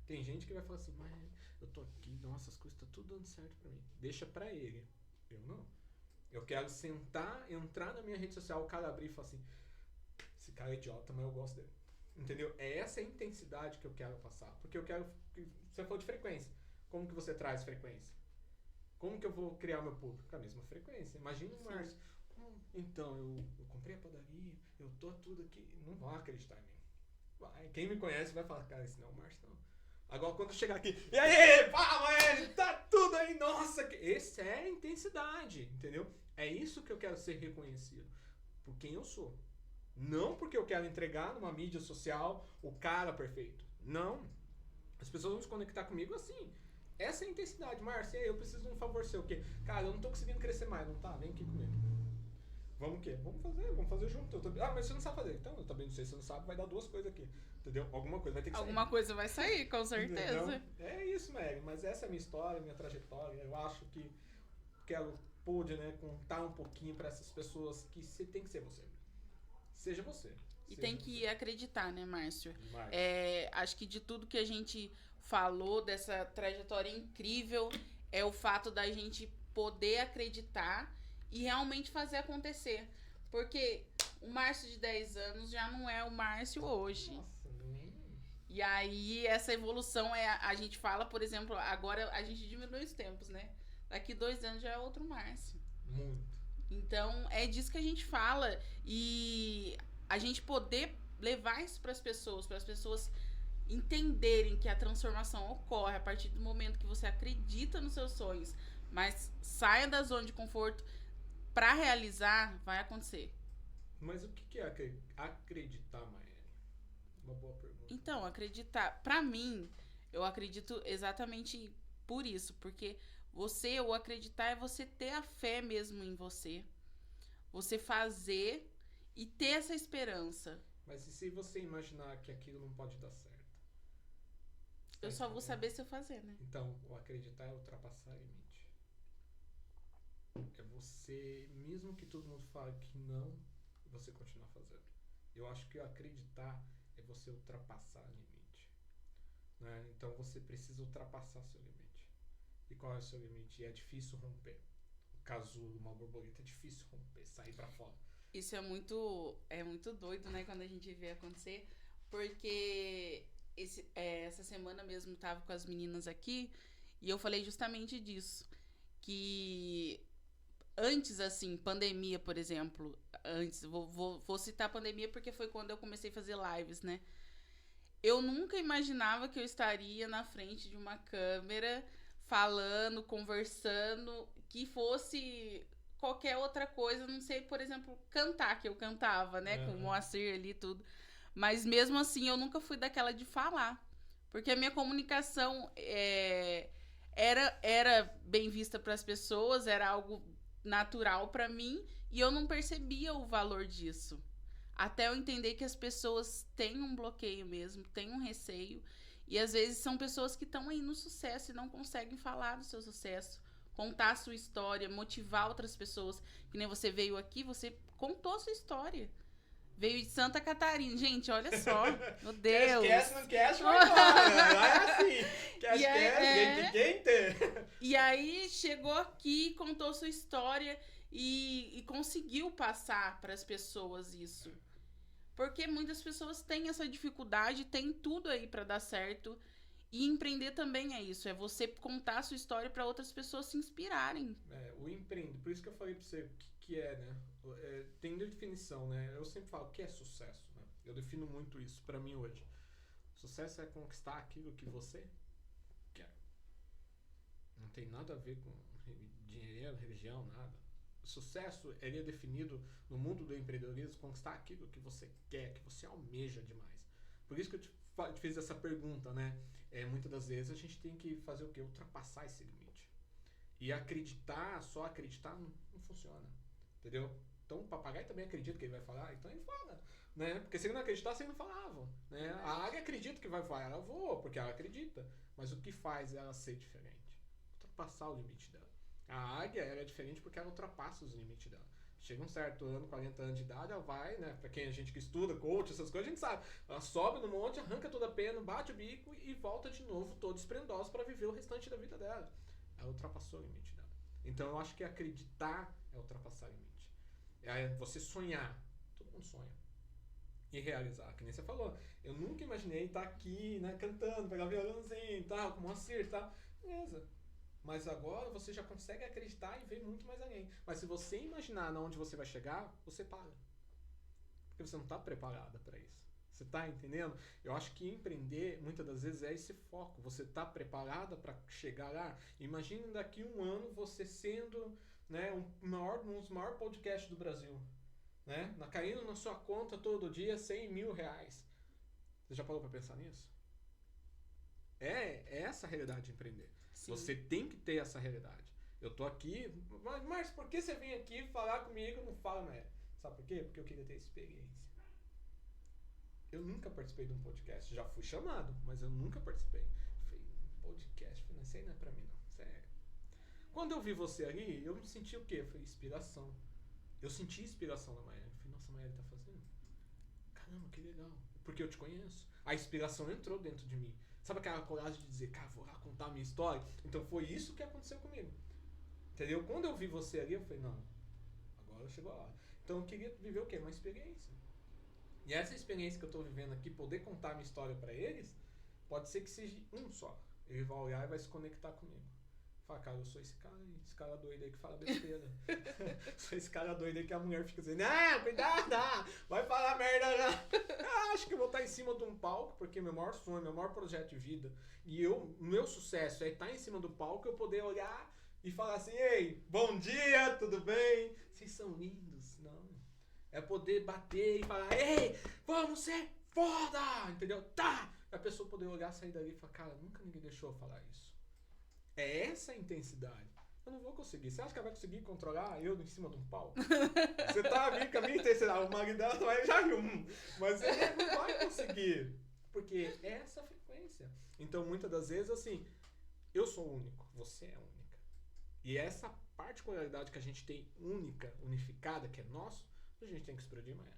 Speaker 1: Tem gente que vai falar assim, mas eu tô aqui, nossa, as coisas tá tudo dando certo pra mim. Deixa pra ele. Eu não. Eu quero sentar, entrar na minha rede social, o cara abrir e falar assim, esse cara é idiota, mas eu gosto dele. Entendeu? É essa a intensidade que eu quero passar. Porque eu quero... Você falou de frequência. Como que você traz frequência? Como que eu vou criar meu público? Com a mesma frequência. Imagina o Márcio. Então, eu comprei a padaria, eu tô tudo aqui. Não vão acreditar em mim. Vai. Quem me conhece vai falar, cara, esse não é o Márcio, não. Agora, quando eu chegar aqui, e aí, fala, ele tá tudo aí, nossa. Essa é a intensidade, entendeu? É isso que eu quero ser reconhecido. Por quem eu sou. Não porque eu quero entregar numa mídia social o cara perfeito. Não. As pessoas vão se conectar comigo assim. Essa é a intensidade. Márcia, eu preciso de um favor seu. O quê? Cara, eu não tô conseguindo crescer mais. Não tá? Vem aqui comigo. Vamos o quê? Vamos fazer junto. Mas você não sabe fazer. Então, eu também não sei. Se você não sabe, vai dar 2 coisas aqui. Entendeu? Alguma coisa vai ter que sair.
Speaker 2: Alguma coisa vai sair, com certeza.
Speaker 1: Então, é isso, Mary. Mas essa é a minha história, minha trajetória. Eu acho que quero pude, né, contar um pouquinho para essas pessoas que você tem que ser você. Seja você.
Speaker 2: E tem que acreditar, né, Márcio? Acho que de tudo que a gente falou, dessa trajetória incrível, é o fato da gente poder acreditar e realmente fazer acontecer. Porque o Márcio de 10 anos já não é o Márcio hoje.
Speaker 1: Nossa, nem...
Speaker 2: E aí, essa evolução a gente fala, por exemplo, agora a gente diminui os tempos, né? Daqui 2 anos já é outro Márcio.
Speaker 1: Muito.
Speaker 2: Então, é disso que a gente fala. E a gente poder levar isso para as pessoas entenderem que a transformação ocorre a partir do momento que você acredita nos seus sonhos, mas saia da zona de conforto para realizar, vai acontecer.
Speaker 1: Mas o que é acreditar, Maélia? Uma boa pergunta.
Speaker 2: Então, acreditar, para mim, eu acredito exatamente por isso, porque o acreditar é você ter a fé mesmo em você. Você fazer e ter essa esperança.
Speaker 1: Mas e se você imaginar que aquilo não pode dar certo?
Speaker 2: Eu só vou saber se eu fazer, né?
Speaker 1: Então, o acreditar é ultrapassar o limite. É você, mesmo que todo mundo fale que não, você continuar fazendo. Eu acho que o acreditar é você ultrapassar o limite. Né? Então, você precisa ultrapassar seu limite. E qual é o seu limite? E é difícil romper. O casulo, uma borboleta, é difícil romper, sair pra fora.
Speaker 2: Isso é muito doido, né? Quando a gente vê acontecer. Porque essa semana mesmo eu tava com as meninas aqui e eu falei justamente disso. Que antes, assim, pandemia, por exemplo. Antes, vou citar a pandemia porque foi quando eu comecei a fazer lives, né? Eu nunca imaginava que eu estaria na frente de uma câmera falando, conversando, que fosse qualquer outra coisa, não sei, por exemplo, cantar, que eu cantava, né, com o Moacir ali e tudo. Mas mesmo assim, eu nunca fui daquela de falar, porque a minha comunicação era bem vista para as pessoas, era algo natural para mim, e eu não percebia o valor disso. Até eu entender que as pessoas têm um bloqueio mesmo, têm um receio, e às vezes são pessoas que estão aí no sucesso e não conseguem falar do seu sucesso, contar a sua história, motivar outras pessoas. Que nem você veio aqui, você contou a sua história. Veio de Santa Catarina. Gente, olha só. Meu Deus.
Speaker 1: Esquece, não esquece, vai embora. É assim. Esquece, quente.
Speaker 2: E aí chegou aqui, contou sua história e conseguiu passar para as pessoas isso. Porque muitas pessoas têm essa dificuldade, têm tudo aí para dar certo E empreender também é isso, é você contar a sua história para outras pessoas se inspirarem.
Speaker 1: O empreender, por isso que eu falei pra você o que é, né? Tem definição, né? Eu sempre falo, o que é sucesso, né? Eu defino muito isso pra mim hoje. Sucesso é conquistar aquilo que você quer. Não tem nada a ver com dinheiro, religião, nada. O sucesso, ele é definido no mundo do empreendedorismo, conquistar aquilo que você quer, que você almeja demais. Por isso que eu te fiz essa pergunta, né? Muitas das vezes a gente tem que fazer o quê? Ultrapassar esse limite. E acreditar, só acreditar, não funciona. Entendeu? Então o papagaio também acredita que ele vai falar, então ele fala. Né? Porque se ele não acreditasse, ele não falava. Né? A águia acredita que vai voar, ela voa, porque ela acredita. Mas o que faz ela ser diferente? Ultrapassar o limite dela. A águia ela é diferente porque ela ultrapassa os limites dela. Chega um certo ano, 40 anos de idade, ela vai, né? Pra quem a gente que estuda, coach, essas coisas, a gente sabe. Ela sobe no monte, arranca toda a pena, bate o bico e volta de novo toda esplendosa para viver o restante da vida dela. Ela ultrapassou o limite dela. Então eu acho que acreditar é ultrapassar o limite. É você sonhar. Todo mundo sonha. E realizar, que nem você falou. Eu nunca imaginei estar aqui, né, cantando, pegar violãozinho e tal, com Moacir e tal. Beleza. Mas agora você já consegue acreditar e ver muito mais além. Mas se você imaginar onde você vai chegar, você para. Porque você não está preparada para isso. Você está entendendo? Eu acho que empreender, muitas das vezes, é esse foco. Você está preparada para chegar lá? Imagine daqui um ano você sendo, né, um dos maiores podcasts do Brasil. Né? Caindo na sua conta todo dia 100 mil reais. Você já parou para pensar nisso? É essa a realidade de empreender. Sim. Você tem que ter essa realidade. Eu tô aqui, mas por que você vem aqui falar comigo? Não fala, né? Sabe por quê? Porque eu queria ter experiência. Eu nunca participei de um podcast. Já fui chamado, mas eu nunca participei. Falei, podcast, falei, isso aí não é pra mim, não. Sério. Quando eu vi você ali, eu me senti o quê? Foi inspiração. Eu senti inspiração na Maiane. Falei, nossa, a Maiane tá fazendo. Caramba, que legal. Porque eu te conheço. A inspiração entrou dentro de mim. Sabe aquela coragem de dizer, cara, vou lá contar a minha história? Então foi isso que aconteceu comigo. Entendeu? Quando eu vi você ali, eu falei, não, agora chegou a hora. Então eu queria viver o quê? Uma experiência. E essa experiência que eu tô vivendo aqui, poder contar a minha história pra eles, pode ser que seja um só. Ele vai olhar e vai se conectar comigo. Fala, cara, eu sou esse cara doido aí que fala besteira. Sou esse cara doido aí que a mulher fica dizendo, cuidado, vai falar merda já. Acho que eu vou estar em cima de um palco, porque meu maior sonho, meu maior projeto de vida, e meu sucesso é estar em cima do palco, eu poder olhar e falar assim, ei, bom dia, tudo bem? Vocês são lindos. Não. É poder bater e falar, ei, vamos ser foda, entendeu? Tá! A pessoa poder olhar, sair dali e falar, cara, nunca ninguém deixou eu falar isso. É essa a intensidade. Eu não vou conseguir. Você acha que ela vai conseguir controlar eu em cima de um palco? Você tá vindo com a minha intensidade. O marido dela já viu. Mas ele não vai conseguir. Porque é essa a frequência. Então, muitas das vezes, assim, eu sou único. Você é única. E essa particularidade que a gente tem única, unificada, que é nosso, a gente tem que explodir amanhã.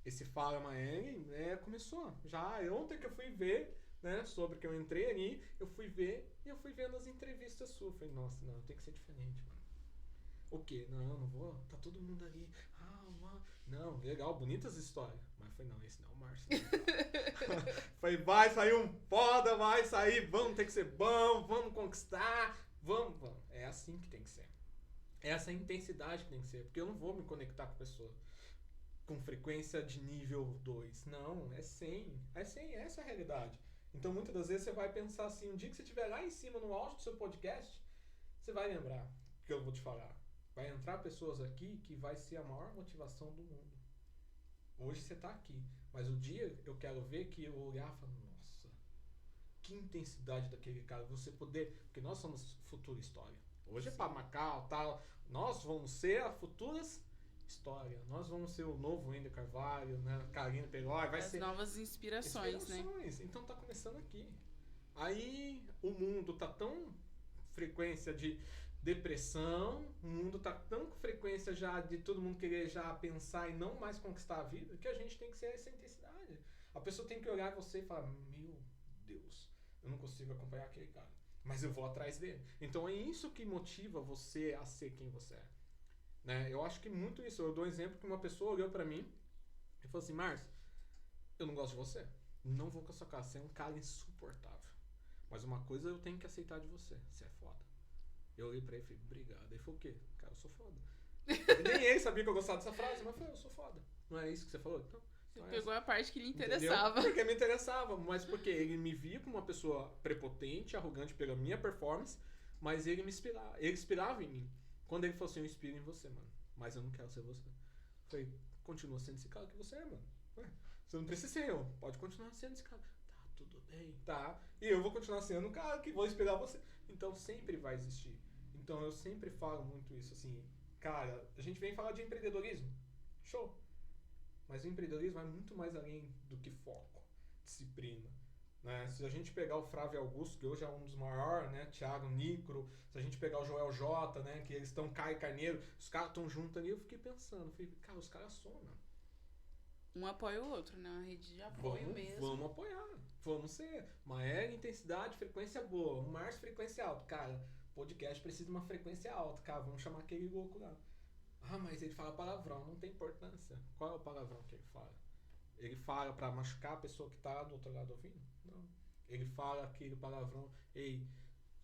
Speaker 1: Esse Fala Maiane, né, começou. Já ontem que eu fui ver, né, sobre que eu entrei ali, eu fui ver e eu fui vendo as entrevistas suas. Falei, nossa, não, tem que ser diferente, mano. O quê? Não vou. Tá todo mundo ali. Não, legal, bonitas histórias. Mas foi, não, esse não é o Márcio. Falei, vai sair um foda, vai sair, vamos ter que ser bom, vamos conquistar, vamos. É assim que tem que ser. É essa intensidade que tem que ser. Porque eu não vou me conectar com a pessoa com frequência de nível 2. Não, é 100. É 100, essa é a realidade. Então, muitas das vezes, você vai pensar assim, um dia que você estiver lá em cima, no auge do seu podcast, você vai lembrar que eu vou te falar. Vai entrar pessoas aqui que vai ser a maior motivação do mundo. Hoje você está aqui. Mas o dia eu quero ver que eu olhar e falar, nossa, que intensidade daquele cara. Você poder... Porque nós somos futura história. Hoje é para Macau, tal. Nós vamos ser a futuras história. Nós vamos ser o novo Wender Carvalho, né? Karina Peloy, vai ser
Speaker 2: novas inspirações, né?
Speaker 1: Então tá começando aqui. Aí o mundo tá tão frequência de depressão, o mundo tá tão com frequência já de todo mundo querer já pensar e não mais conquistar a vida, que a gente tem que ser essa intensidade. A pessoa tem que olhar você e falar, meu Deus, eu não consigo acompanhar aquele cara, mas eu vou atrás dele. Então é isso que motiva você a ser quem você é. Né? Eu acho que muito isso. Eu dou um exemplo que uma pessoa olhou pra mim e falou assim, Márcio, eu não gosto de você. Não vou com a sua cara. Você é um cara insuportável. Mas uma coisa eu tenho que aceitar de você. Você é foda. Eu olhei pra ele e falei, obrigado. Ele falou o quê? Cara, eu sou foda. E nem ele sabia que eu gostava dessa frase, mas eu falei, eu sou foda. Não é isso que você falou? Então,
Speaker 2: Você pegou a parte que lhe
Speaker 1: entendeu?
Speaker 2: interessava.
Speaker 1: Porque me interessava, mas porque ele me via como uma pessoa prepotente, arrogante pela minha performance, mas ele me inspirava. Ele inspirava em mim. Quando ele falou assim, eu inspiro em você, mano. Mas eu não quero ser você. Eu falei, continua sendo esse cara que você é, mano. Ué, você não precisa ser eu. Pode continuar sendo esse cara. Tá, tudo bem. Tá. E eu vou continuar sendo o cara que vou inspirar você. Então sempre vai existir. Então eu sempre falo muito isso, assim. Cara, a gente vem falar de empreendedorismo. Show. Mas o empreendedorismo vai muito mais além do que foco, disciplina. Né? Se a gente pegar o Flávio Augusto, que hoje é um dos maiores, né? Thiago Nicro, se a gente pegar o Joel J, né? Que eles estão Caio Carneiro, os caras estão juntos ali, eu fiquei pensando, falei, cara, os caras somam.
Speaker 2: Um apoia o outro, né? Uma rede de apoio mesmo.
Speaker 1: Vamos apoiar. Vamos ser. Maéria, intensidade, frequência boa. O Márcio, frequência alta. Cara, podcast precisa de uma frequência alta. Cara, vamos chamar aquele louco lá. Ah, mas ele fala palavrão. Não tem importância. Qual é o palavrão que ele fala? Ele fala pra machucar a pessoa que tá do outro lado ouvindo? Não. Ele fala aquele palavrão. Ei,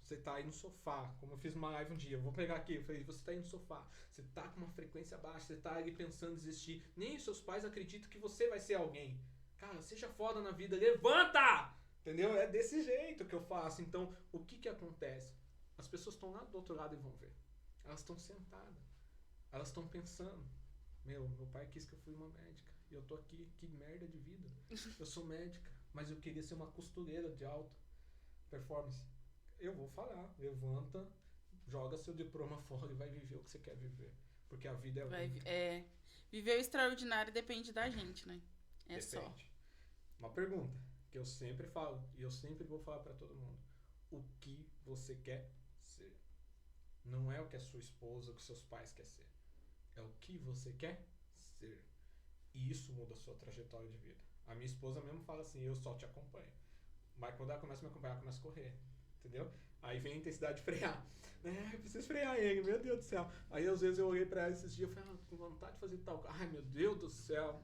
Speaker 1: você tá aí no sofá. Como eu fiz uma live um dia. Eu vou pegar aqui. Eu falei, você tá aí no sofá. Você tá com uma frequência baixa. Você tá ali pensando em desistir. Nem os seus pais acreditam que você vai ser alguém. Cara, seja foda na vida. Levanta! Entendeu? É desse jeito que eu faço. Então, o que que acontece? As pessoas estão lá do outro lado e vão ver. Elas estão sentadas. Elas estão pensando. Meu pai quis que eu fui uma médica. E eu tô aqui. Que merda de vida. Eu sou médica. Mas eu queria ser uma costureira de alta performance. Eu vou falar. Levanta, joga seu diploma fora e vai viver o que você quer viver. Porque a vida é
Speaker 2: viver o extraordinário depende da gente, né? É
Speaker 1: depende.
Speaker 2: só.
Speaker 1: Uma pergunta que eu sempre falo. E eu sempre vou falar pra todo mundo. O que você quer ser? Não é o que a sua esposa, o que seus pais querem ser. É o que você quer ser. E isso muda a sua trajetória de vida. A minha esposa mesmo fala assim, eu só te acompanho. Mas quando ela começa a me acompanhar, ela começa a correr. Entendeu? Aí vem a intensidade de frear. Eu preciso frear ele, meu Deus do céu. Aí às vezes eu olhei pra ela esses dias e falei, com vontade de fazer tal. Ai, meu Deus do céu.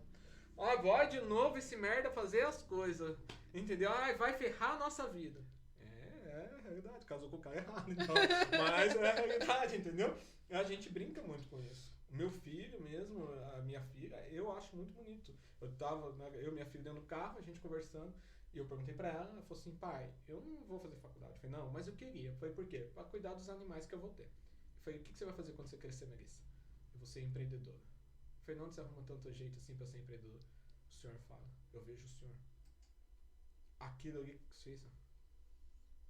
Speaker 1: Ó, vai de novo esse merda fazer as coisas. Entendeu? Ai, vai ferrar a nossa vida. É a realidade. Casou com o cara errado, então. Mas é a realidade, entendeu? A gente brinca muito com isso. O meu filho mesmo, a minha filha, eu acho muito bonito. Eu e minha filha dentro do carro, a gente conversando, e eu perguntei pra ela falou assim, pai, eu não vou fazer faculdade. Eu falei, não, mas eu queria. Eu falei, por quê? Pra cuidar dos animais que eu vou ter. Eu falei, o que você vai fazer quando você crescer, Melissa? Eu vou ser empreendedora. Eu falei, onde você arruma tanto jeito assim pra ser empreendedora? O senhor fala, eu vejo o senhor. Aquilo ali que você fez,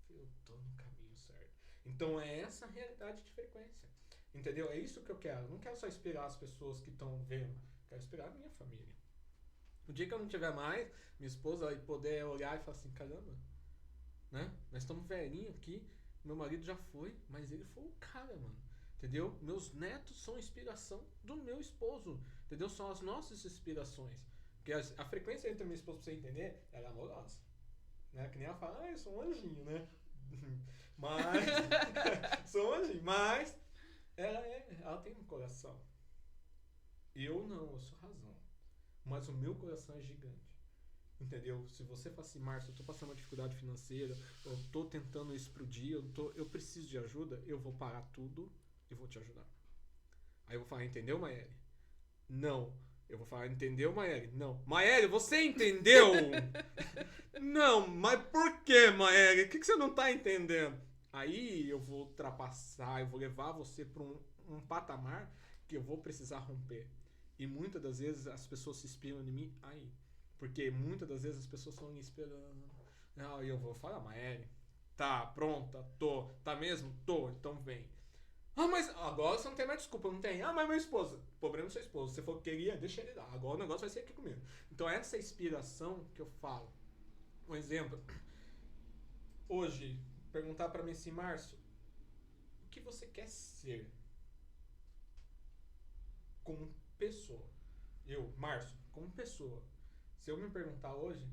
Speaker 1: eu tô no caminho certo. Então é essa a realidade de frequência. Entendeu? É isso que eu quero. Eu não quero só inspirar as pessoas que estão vendo. Eu quero inspirar a minha família. O dia que eu não tiver mais, minha esposa vai poder olhar e falar assim, caramba, né? Nós estamos velhinhos aqui, meu marido já foi, mas ele foi o cara, mano. Entendeu? Meus netos são inspiração do meu esposo. Entendeu? São as nossas inspirações. Porque a frequência entre a minha esposa, pra você entender, ela é amorosa. Né? Que nem ela fala, eu sou um anjinho, né? Mas sou um anjinho, mas ela tem um coração. Eu não, eu sou razão. Mas o meu coração é gigante. Entendeu? Se você fala assim, Márcio, eu tô passando uma dificuldade financeira, eu tô tentando explodir, eu preciso de ajuda, eu vou parar tudo e vou te ajudar. Aí eu vou falar, entendeu, Maeli? Não. Eu vou falar, entendeu, Maeli? Não. Maeli, você entendeu? Não, mas por que, Maeli? O que você não tá entendendo? Aí eu vou ultrapassar, eu vou levar você para um patamar que eu vou precisar romper. E muitas das vezes as pessoas se inspiram em mim aí. Porque muitas das vezes as pessoas estão me esperando. E eu vou falar, Maeli, tá pronta? Tô. Tá mesmo? Tô. Então vem. Mas agora você não tem mais desculpa, não tem. Mas minha esposa. O problema é sua esposa. Você falou que queria, deixa ele lá. Agora o negócio vai ser aqui comigo. Então essa inspiração que eu falo. Um exemplo. Hoje, perguntar pra mim assim, Márcio, o que você quer ser? Como pessoa. Eu, Márcio, como pessoa. Se eu me perguntar hoje,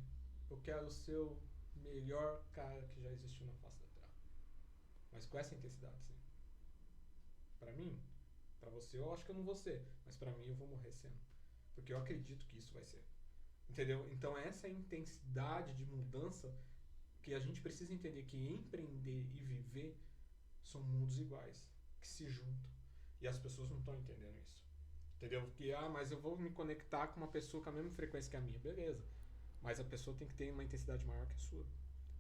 Speaker 1: eu quero ser o melhor cara que já existiu na face da Terra. Mas com essa intensidade, sim. Pra mim, pra você eu acho que eu não vou ser, mas pra mim eu vou morrer sendo. Porque eu acredito que isso vai ser. Entendeu? Então essa intensidade de mudança Porque a gente precisa entender que empreender e viver são mundos iguais, que se juntam. E as pessoas não estão entendendo isso. Entendeu? Porque, mas eu vou me conectar com uma pessoa com a mesma frequência que a minha. Beleza. Mas a pessoa tem que ter uma intensidade maior que a sua.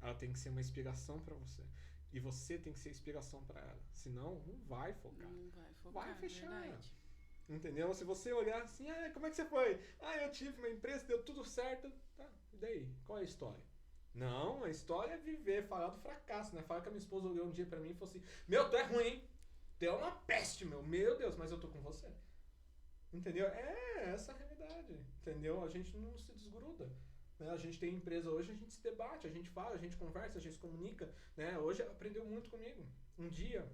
Speaker 1: Ela tem que ser uma inspiração pra você. E você tem que ser inspiração pra ela. Senão, não vai focar.
Speaker 2: Não vai focar,
Speaker 1: vai fechar.
Speaker 2: verdade.
Speaker 1: Entendeu? Se você olhar assim, como é que você foi? Eu tive uma empresa, deu tudo certo. Tá, e daí? Qual é a história? Não, a história é viver, falar do fracasso, né? Falar que a minha esposa olhou um dia pra mim e falou assim, meu, tu é ruim, hein? Tu é uma peste, meu Deus, mas eu tô com você. Entendeu? É essa a realidade, entendeu? A gente não se desgruda. Né? A gente tem empresa hoje, a gente se debate, a gente fala, a gente conversa, a gente se comunica. Né? Hoje ela aprendeu muito comigo. Um dia,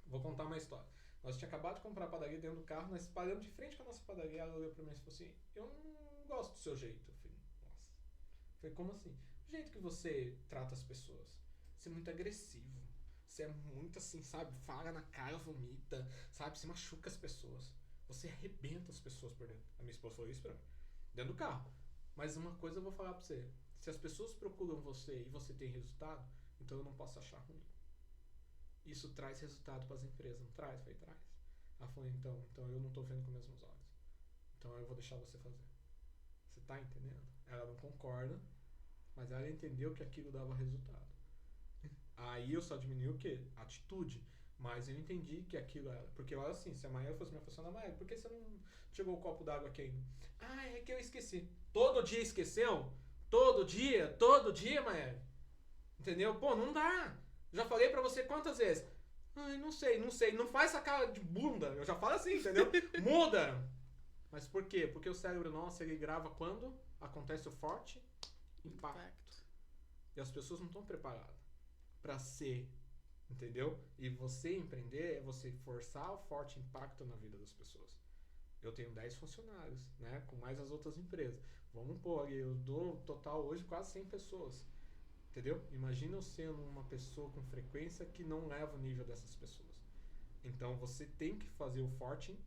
Speaker 1: vou contar uma história. Nós tínhamos acabado de comprar a padaria dentro do carro, nós paramos de frente com a nossa padaria, ela olhou pra mim e falou assim, eu não gosto do seu jeito. Eu falei, nossa. Eu falei, como assim? O jeito que você trata as pessoas. Você é muito agressivo. Você é muito assim, sabe? Fala na cara, vomita, sabe? Você machuca as pessoas. Você arrebenta as pessoas por dentro. A minha esposa falou isso pra mim. Dentro do carro. Mas uma coisa eu vou falar pra você. Se as pessoas procuram você e você tem resultado, então eu não posso achar ruim. Isso traz resultado para as empresas. Não traz? Foi traz. Ela falou, então eu não tô vendo com os mesmos olhos. Então eu vou deixar você fazer. Você tá entendendo? Ela não concorda, mas ela entendeu que aquilo dava resultado. Aí eu só diminui o quê? Atitude. Mas eu entendi que aquilo era. Porque olha assim, se a Maia fosse minha funcionária, Maia, por que você não tirou o copo d'água aqui ainda? É que eu esqueci. Todo dia esqueceu? Todo dia, Maia. Entendeu? Pô, não dá. Já falei pra você quantas vezes? Não sei. Não faz essa cara de bunda. Eu já falo assim, entendeu? Muda. Mas por quê? Porque o cérebro nosso, ele grava quando acontece o forte impacto. E as pessoas não estão preparadas pra ser. Entendeu? E você empreender é você forçar o forte impacto na vida das pessoas. Eu tenho 10 funcionários, né? Com mais as outras empresas. Vamos pôr ali, eu dou total hoje quase 100 pessoas. Entendeu? Imagina eu sendo uma pessoa com frequência que não leva o nível dessas pessoas. Então você tem que fazer o forte.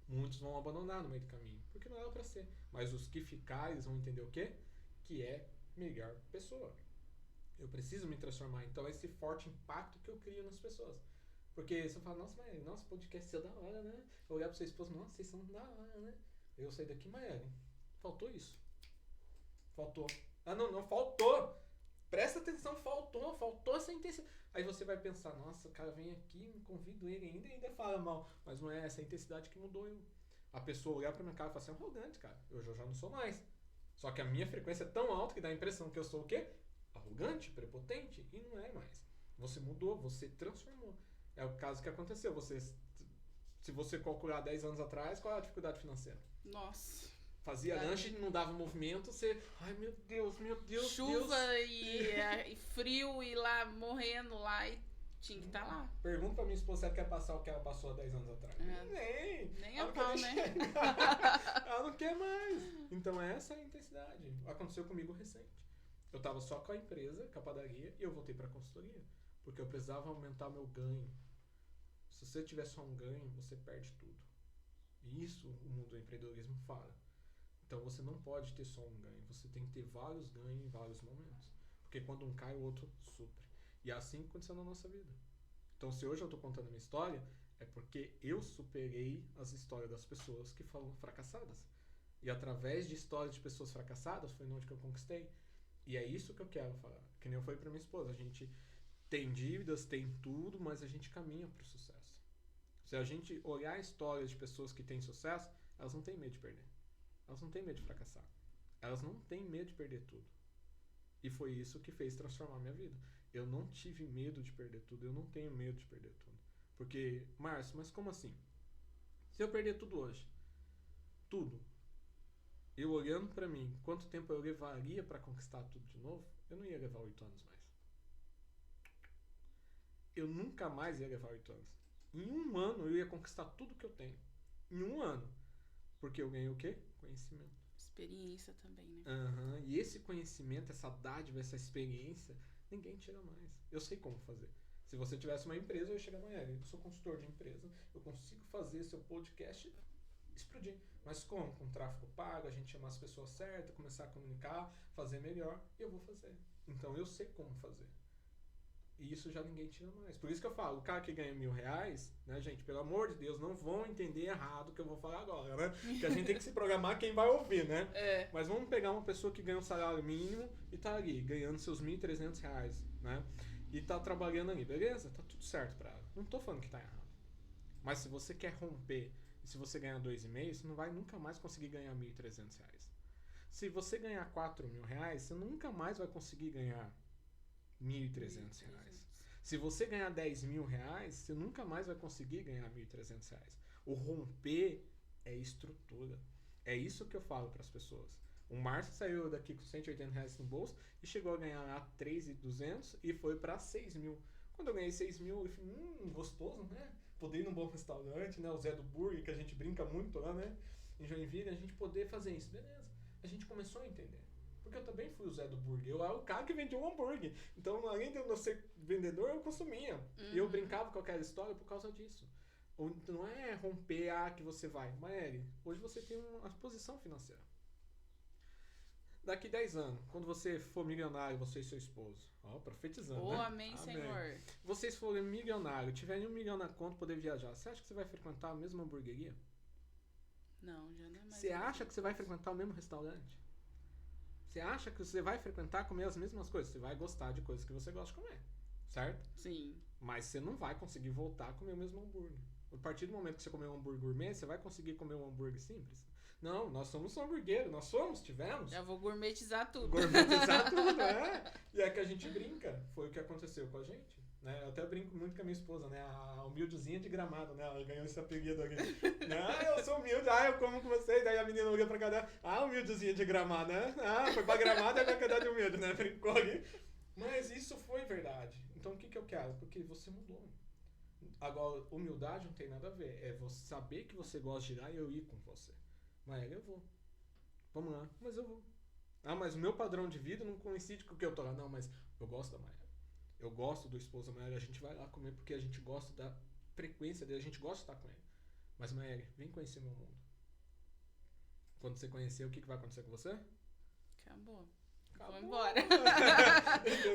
Speaker 1: Muitos vão abandonar no meio do caminho, porque não era pra ser. Mas os que ficarem, eles vão entender o quê? Que é melhor pessoa. Eu preciso me transformar. Então, esse forte impacto que eu crio nas pessoas. Porque você fala, nossa, podcast é da hora, né? Eu olhar pra sua esposa, nossa, vocês são da hora, né? Eu saí daqui, Maiane, faltou isso. Faltou. Não, faltou. Presta atenção, faltou essa intensidade. Aí você vai pensar, nossa, o cara vem aqui, me convido ele ainda fala mal. Mas não é essa intensidade que mudou eu. A pessoa olhar pra minha cara e falar assim, arrogante, cara. Eu já não sou mais. Só que a minha frequência é tão alta que dá a impressão que eu sou o quê? Arrogante, prepotente, e não é mais. Você mudou, você transformou. É o caso que aconteceu. Se você calcular 10 anos atrás, qual é a dificuldade financeira?
Speaker 2: Nossa.
Speaker 1: Fazia lanche, não dava movimento, você... Ai, meu Deus,
Speaker 2: chuva e frio e lá morrendo lá e tinha que estar lá.
Speaker 1: Pergunta pra minha esposa se ela quer passar o que ela passou há 10 anos atrás.
Speaker 2: Nem a pau, né?
Speaker 1: Ela não quer mais. Então essa é a intensidade. Aconteceu comigo recente. Eu tava só com a empresa, com a padaria, e eu voltei pra consultoria. Porque eu precisava aumentar meu ganho. Se você tiver só um ganho, você perde tudo. E isso o mundo do empreendedorismo fala. Então você não pode ter só um ganho. Você tem que ter vários ganhos em vários momentos. Porque quando um cai, o outro supre. E é assim que aconteceu na nossa vida. Então se hoje eu tô contando a minha história, é porque eu superei as histórias das pessoas que foram fracassadas. E através de histórias de pessoas fracassadas, foi onde que eu conquistei. E é isso que eu quero falar. Que nem eu falei pra minha esposa. A gente tem dívidas, tem tudo, mas a gente caminha pro sucesso. Se a gente olhar histórias de pessoas que têm sucesso, elas não têm medo de perder. Elas não têm medo de fracassar. Elas não têm medo de perder tudo. E foi isso que fez transformar a minha vida. Eu não tive medo de perder tudo. Eu não tenho medo de perder tudo. Porque, Márcio, mas como assim? Se eu perder tudo hoje, tudo, eu olhando pra mim, quanto tempo eu levaria pra conquistar tudo de novo? Eu não ia levar 8 anos mais. Eu nunca mais ia levar 8 anos. Em um ano eu ia conquistar tudo que eu tenho. Em um ano. Porque eu ganhei o quê? Conhecimento.
Speaker 2: Experiência também, né?
Speaker 1: E esse conhecimento, essa dádiva, essa experiência, ninguém tira mais. Eu sei como fazer. Se você tivesse uma empresa, eu ia chegar amanhã. Eu sou consultor de empresa. Eu consigo fazer seu podcast explodir. Mas como? Com tráfego pago, a gente chamar as pessoas certas, começar a comunicar, fazer melhor, e eu vou fazer. Então eu sei como fazer. E isso já ninguém tira mais. Por isso que eu falo, o cara que ganha R$1.000, né, gente, pelo amor de Deus, não vão entender errado o que eu vou falar agora, né? Porque a gente tem que se programar quem vai ouvir, né? Mas vamos pegar uma pessoa que ganha um salário mínimo e tá ali, ganhando seus R$1.300, né? E tá trabalhando ali, beleza? Tá tudo certo pra ela. Não tô falando que tá errado. Mas se você quer romper, e se você ganhar 2,5, você não vai nunca mais conseguir ganhar R$1.300. Se você ganhar R$4.000, você nunca mais vai conseguir ganhar R$1.300. Se você ganhar R$10.000, você nunca mais vai conseguir ganhar R$1.300. O romper é estrutura. É isso que eu falo para as pessoas. O Márcio saiu daqui com R$180 no bolso e chegou a ganhar lá 3.200 e foi para 6.000. Quando eu ganhei 6.000, eu falei, gostoso, né? Poder ir num bom restaurante, né? O Zé do Burger, que a gente brinca muito lá, né? Em Joinville, a gente poder fazer isso. Beleza. A gente começou a entender. Porque eu também fui o Zé do Burger. Eu era o cara que vendia um hambúrguer. Então, além de eu não ser vendedor, eu consumia. E eu brincava com aquela história por causa disso. Não é romper que você vai. Mas, hoje você tem uma posição financeira. Daqui 10 anos, quando você for milionário, você e seu esposo. Ó, profetizando, né?
Speaker 2: Amém, Senhor.
Speaker 1: Vocês forem milionário, tiverem R$1 milhão na conta, poder viajar. Você acha que você vai frequentar a mesma hamburgueria?
Speaker 2: Não, já não é mais.
Speaker 1: Você acha que você vai frequentar o mesmo restaurante? Você acha que você vai frequentar comer as mesmas coisas? Você vai gostar de coisas que você gosta de comer, certo?
Speaker 2: Sim.
Speaker 1: Mas você não vai conseguir voltar a comer o mesmo hambúrguer. A partir do momento que você comer um hambúrguer gourmet, você vai conseguir comer um hambúrguer simples? Não, nós somos hamburgueros, tivemos.
Speaker 2: Já vou gourmetizar tudo.
Speaker 1: Gourmetizar tudo, né? E é que a gente brinca, foi o que aconteceu com a gente. Né? Eu até brinco muito com a minha esposa, né? A humildezinha de Gramado, né? Ela ganhou esse apelido aqui. Eu sou humilde, eu como com vocês. Daí a menina olha pra cada, humildezinha de Gramado, né? Foi pra Gramado e vai cadê de humilde, né? Brincou ali. Mas isso foi verdade. Então o que eu quero? Porque você mudou. Agora, humildade não tem nada a ver. É você saber que você gosta de ir lá e eu ir com você. Mas eu vou. Vamos lá. Mas eu vou. Mas o meu padrão de vida não coincide com o que eu tô lá. Não, mas eu gosto da Maia. Eu gosto do esposo da Maia. A gente vai lá comer porque a gente gosta da frequência dele. A gente gosta de estar com ele. Mas, Maia, vem conhecer meu mundo. Quando você conhecer, o que vai acontecer com você?
Speaker 2: Acabou. Vamos embora.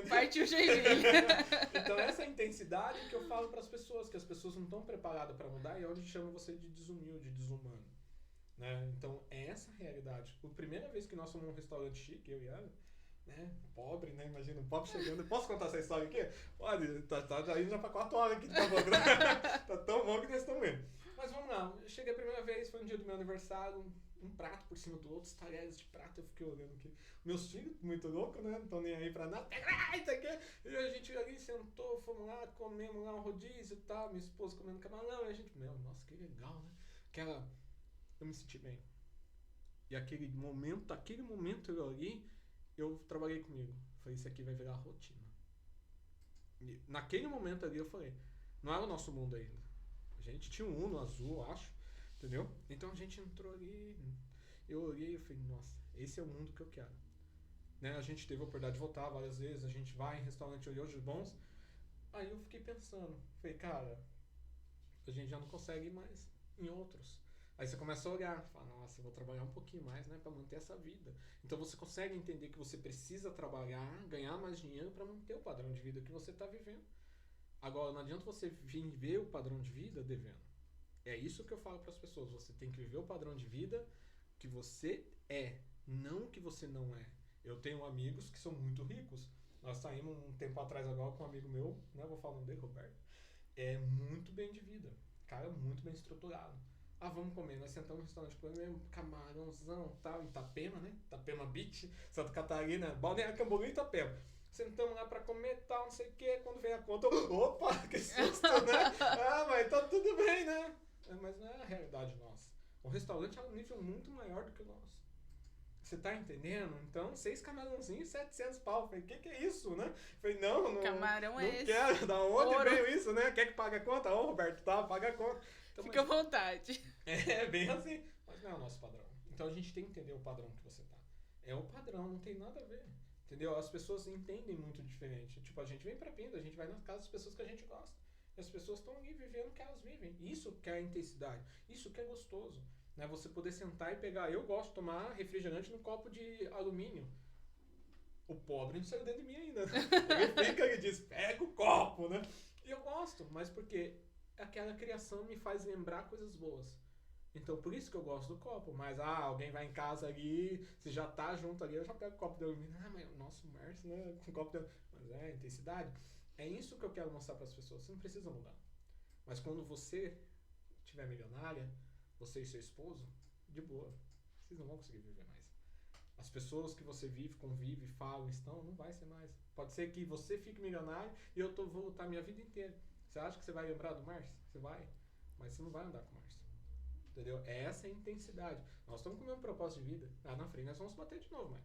Speaker 1: Partiu o Joinville. Então, essa é a intensidade que eu falo para as pessoas, que as pessoas não estão preparadas para mudar e é onde chama você de desumilde, desumano. Né? Então, é essa a realidade. A primeira vez que nós fomos num restaurante chique, eu e ela, né? Pobre, né? Imagina, um pobre chegando. Posso contar essa história aqui? Olha, tá indo já pra 4 horas aqui. Tá tão bom que nós estamos indo. Mas vamos lá. Eu cheguei a primeira vez, foi no dia do meu aniversário. Um prato por cima do outro, os talheres de prata. Eu fiquei olhando aqui. Meus filhos, muito loucos, né? Não estão nem aí pra nada. Isso aqui. E a gente ali sentou, fomos lá, comemos lá um rodízio e tal. Minha esposa comendo camarão. E a gente, nossa, que legal, né? Eu me senti bem. E aquele momento eu ali, eu trabalhei comigo. Falei, isso aqui vai virar rotina. E naquele momento ali eu falei, não era o nosso mundo ainda. A gente tinha um Uno azul, acho. Entendeu? Então a gente entrou ali, eu olhei e falei, nossa, esse é o mundo que eu quero. Né? A gente teve a oportunidade de voltar várias vezes, a gente vai em restaurante hoje bons. Aí eu fiquei pensando, falei, cara, a gente já não consegue ir mais em outros. Aí você começa a olhar, fala, nossa, eu vou trabalhar um pouquinho mais, né, para manter essa vida. Então você consegue entender que você precisa trabalhar, ganhar mais dinheiro para manter o padrão de vida que você está vivendo. Agora, não adianta você viver o padrão de vida devendo. É isso que eu falo para as pessoas. Você tem que viver o padrão de vida que você é, não que você não é. Eu tenho amigos que são muito ricos. Nós saímos um tempo atrás agora com um amigo meu, né, vou falar o nome dele, Roberto. É muito bem de vida. Cara, muito bem estruturado. Vamos comer. Nós sentamos no restaurante com ele, camarãozão, tal, em Itapema, né? Itapema Beach, Santa Catarina, Balneário Camboriú e Itapema. Sentamos lá pra comer, tal, não sei o que. Quando vem a conta, opa, que susto, né? Mas tá tudo bem, né? Mas não é a realidade nossa. O restaurante é um nível muito maior do que o nosso. Você tá entendendo? Então, 6 camarãozinhos, 700 pau. Falei, que é isso, né? Falei, não
Speaker 2: Camarão é esse.
Speaker 1: Não quero. Da onde veio isso, né? Quer que pague a conta? Roberto, tá, paga a conta. Então,
Speaker 2: fica à vontade.
Speaker 1: É bem assim. Mas não é o nosso padrão. Então, a gente tem que entender o padrão que você tá. É o padrão, não tem nada a ver. Entendeu? As pessoas entendem muito diferente. Tipo, a gente vem pra Pinda, a gente vai nas casas das pessoas que a gente gosta. E as pessoas estão ali vivendo o que elas vivem. Isso que é a intensidade. Isso que é gostoso. né? Você poder sentar e pegar. Eu gosto de tomar refrigerante num copo de alumínio. O pobre não saiu dentro de mim ainda. Ele fica e diz, pega o copo, né? E eu gosto, mas porque aquela criação me faz lembrar coisas boas. Então, por isso que eu gosto do copo. Mas, alguém vai em casa ali, você já tá junto ali, eu já pego o copo de alumínio. Mas nossa, o Márcio, né? Com copo de alumínio. Mas intensidade. É isso que eu quero mostrar para as pessoas. Você não precisa mudar. Mas quando você tiver milionária, você e seu esposo, de boa. Vocês não vão conseguir viver mais. As pessoas que você vive, convive, falam, estão, não vai ser mais. Pode ser que você fique milionário e eu vou lutar minha vida inteira. Você acha que você vai lembrar do Márcio? Você vai. Mas você não vai andar com o Márcio. Entendeu? Essa é a intensidade. Nós estamos com o mesmo propósito de vida. Lá na frente nós vamos bater de novo, mãe.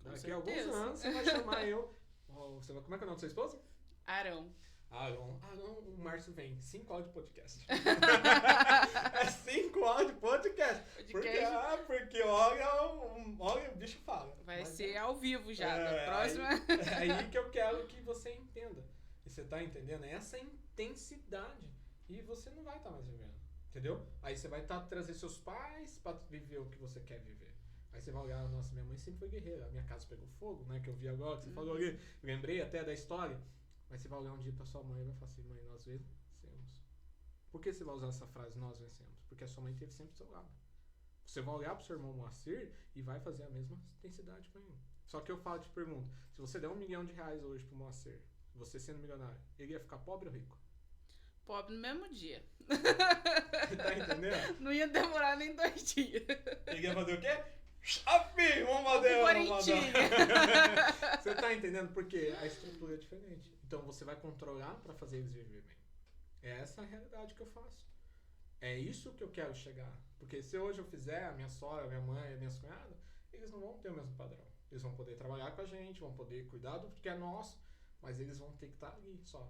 Speaker 1: Daqui a alguns anos você vai chamar eu. Como é que é o nome do seu esposo?
Speaker 2: Arão,
Speaker 1: o Márcio vem. 5 áudios de podcast. É 5 áudios de podcast. Porque olha, o bicho fala.
Speaker 2: Vai ser ao vivo já, da próxima.
Speaker 1: É aí que eu quero que você entenda. E você tá entendendo? É essa intensidade. E você não vai estar mais vivendo. Entendeu? Aí você vai trazer seus pais pra viver o que você quer viver. Aí você vai olhar, nossa, minha mãe sempre foi guerreira. A minha casa pegou fogo, né? Que eu vi agora, que você falou ali. Lembrei até da história. Mas você vai olhar um dia pra sua mãe e vai falar assim, mãe, nós vencemos. Por que você vai usar essa frase, nós vencemos? Porque a sua mãe esteve sempre do seu lado. Você vai olhar pro seu irmão Moacir e vai fazer a mesma intensidade com ele. Só que eu te pergunto, se você der R$1 milhão hoje pro Moacir, você sendo milionário, ele ia ficar pobre ou rico?
Speaker 2: Pobre no mesmo dia.
Speaker 1: Tá entendendo?
Speaker 2: Não ia demorar nem 2 dias.
Speaker 1: Ele ia fazer o quê? Vamos fazer. Você tá entendendo? Porque a estrutura é diferente. Então você vai controlar para fazer eles viverem bem. É essa a realidade que eu faço. É isso que eu quero chegar. Porque se hoje eu fizer a minha sogra, a minha mãe, as minhas cunhadas, eles não vão ter o mesmo padrão. Eles vão poder trabalhar com a gente, vão poder cuidar do que é nosso, mas eles vão ter que estar ali só.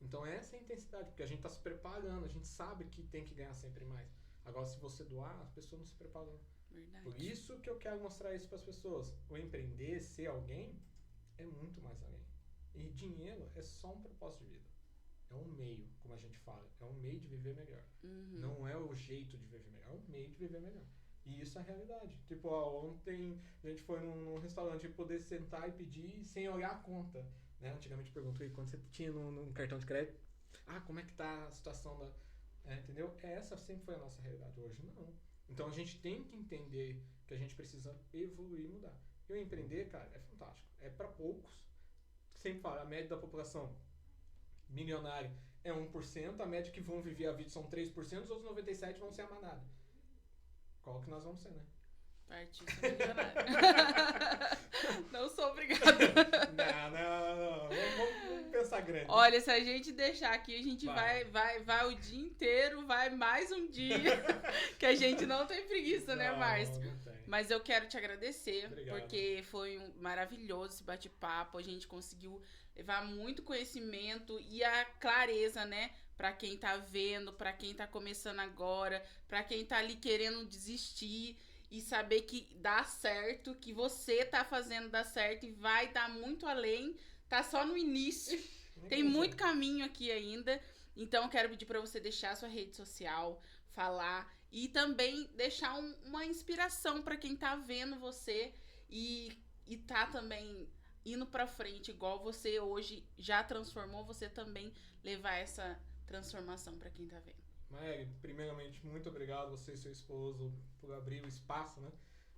Speaker 1: Então essa é a intensidade, porque a gente está se preparando, a gente sabe que tem que ganhar sempre mais. Agora, se você doar, as pessoas não se preparam.
Speaker 2: Verdade.
Speaker 1: Por isso que eu quero mostrar isso para as pessoas. O empreender, ser alguém, é muito mais além. E dinheiro é só um propósito de vida. É um meio, como a gente fala. É um meio de viver melhor. Não é o jeito de viver melhor. É um meio de viver melhor. E isso é a realidade. Tipo, ontem a gente foi num restaurante e poder sentar e pedir sem olhar a conta. Né? Antigamente eu perguntei quando você tinha num cartão de crédito. Como é que tá a situação da... entendeu? Essa sempre foi a nossa realidade. Hoje não. Então a gente tem que entender que a gente precisa evoluir e mudar. E o empreender, cara, é fantástico. É para poucos. Sempre falo, a média da população milionária é 1%, a média que vão viver a vida são 3%, os outros 97% vão ser amanada. Qual que nós vamos ser, né?
Speaker 2: Partiu milionário. Não sou obrigada.
Speaker 1: Não. Vamos pensar grande.
Speaker 2: Olha, se a gente deixar aqui, a gente vai o dia inteiro, vai mais um dia. Que a gente não tem preguiça, né, Márcio?
Speaker 1: Não tem.
Speaker 2: Mas eu quero te agradecer.
Speaker 1: Obrigado.
Speaker 2: Porque foi maravilhoso esse bate-papo. A gente conseguiu levar muito conhecimento e a clareza, né? Pra quem tá vendo, pra quem tá começando agora, pra quem tá ali querendo desistir. E saber que dá certo, que você tá fazendo dar certo e vai dar muito além. Tá só no início. Tem muito caminho aqui ainda. Então, eu quero pedir pra você deixar a sua rede social, falar e também deixar uma inspiração pra quem tá vendo você e tá também indo pra frente, igual você hoje já transformou, você também levar essa transformação pra quem tá vendo.
Speaker 1: Maíra, primeiramente, muito obrigado você e seu esposo por abrir o espaço, né?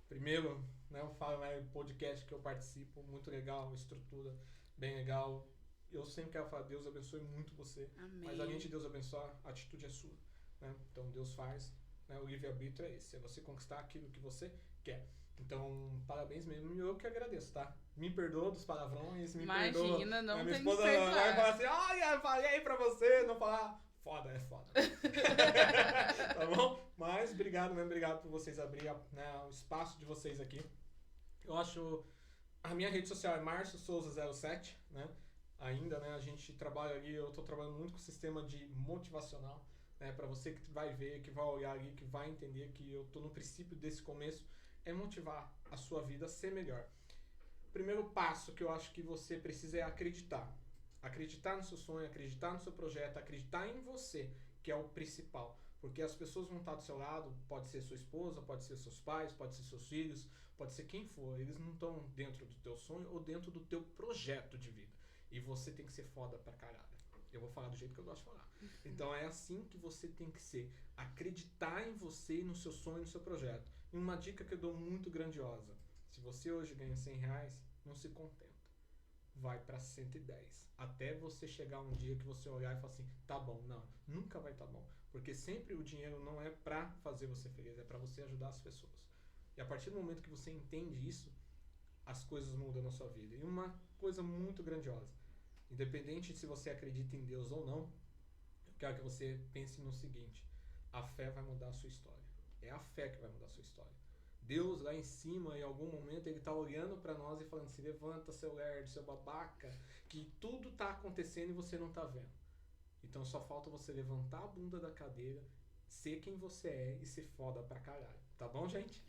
Speaker 1: Primeiro, né, eu falo, né, podcast que eu participo, muito legal, estrutura bem legal. Eu sempre quero falar, Deus abençoe muito você.
Speaker 2: Amém.
Speaker 1: Mas além de Deus abençoar, a atitude é sua, né? Então Deus faz, né? O livre-arbítrio é esse, é você conquistar aquilo que você quer. Então, parabéns mesmo, e eu que agradeço, tá? Me perdoa dos palavrões, me perdoa.
Speaker 2: Imagina, não tem que
Speaker 1: minha esposa vai falar assim, eu falei pra você, não falar... Foda. Tá bom? Mas obrigado mesmo, obrigado por vocês abrirem o espaço de vocês aqui. Eu acho... A minha rede social é Márcio Souza 07, né? Ainda, né? A gente trabalha ali, eu tô trabalhando muito com o sistema de motivacional, né? Pra você que vai ver, que vai olhar ali, que vai entender que eu tô no princípio desse começo, é motivar a sua vida a ser melhor. O primeiro passo que eu acho que você precisa é acreditar. Acreditar no seu sonho, acreditar no seu projeto, acreditar em você, que é o principal. Porque as pessoas vão estar do seu lado, pode ser sua esposa, pode ser seus pais, pode ser seus filhos, pode ser quem for. Eles não estão dentro do teu sonho ou dentro do teu projeto de vida. E você tem que ser foda pra caralho. Eu vou falar do jeito que eu gosto de falar. Então é assim que você tem que ser. Acreditar em você, no seu sonho, no seu projeto. E uma dica que eu dou muito grandiosa. Se você hoje ganha R$100, não se contenta. Vai pra 110. Até você chegar um dia que você olhar e falar assim, tá bom. Não, nunca vai tá bom. Porque sempre o dinheiro não é pra fazer você feliz, é pra você ajudar as pessoas. E a partir do momento que você entende isso, as coisas mudam na sua vida. E uma coisa muito grandiosa. Independente de se você acredita em Deus ou não, eu quero que você pense no seguinte. A fé vai mudar a sua história. É a fé que vai mudar a sua história. Deus lá em cima, em algum momento, ele tá olhando pra nós e falando assim, levanta seu lerdo, seu babaca, que tudo tá acontecendo e você não tá vendo. Então só falta você levantar a bunda da cadeira, ser quem você é e ser foda pra caralho. Tá bom, gente?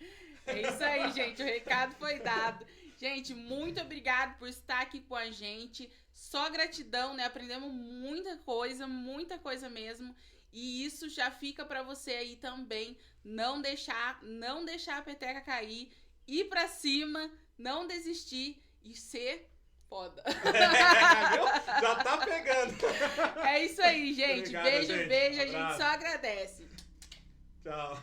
Speaker 2: É isso aí, gente. O recado foi dado. Gente, muito obrigado por estar aqui com a gente. Só gratidão, né? Aprendemos muita coisa mesmo. E isso já fica pra você aí também. Não deixar a peteca cair, ir pra cima, não desistir e ser foda.
Speaker 1: Já tá pegando.
Speaker 2: É isso aí, gente.
Speaker 1: Obrigado,
Speaker 2: beijo,
Speaker 1: gente.
Speaker 2: beijo. A
Speaker 1: Abraço.
Speaker 2: gente só agradece.
Speaker 1: Tchau.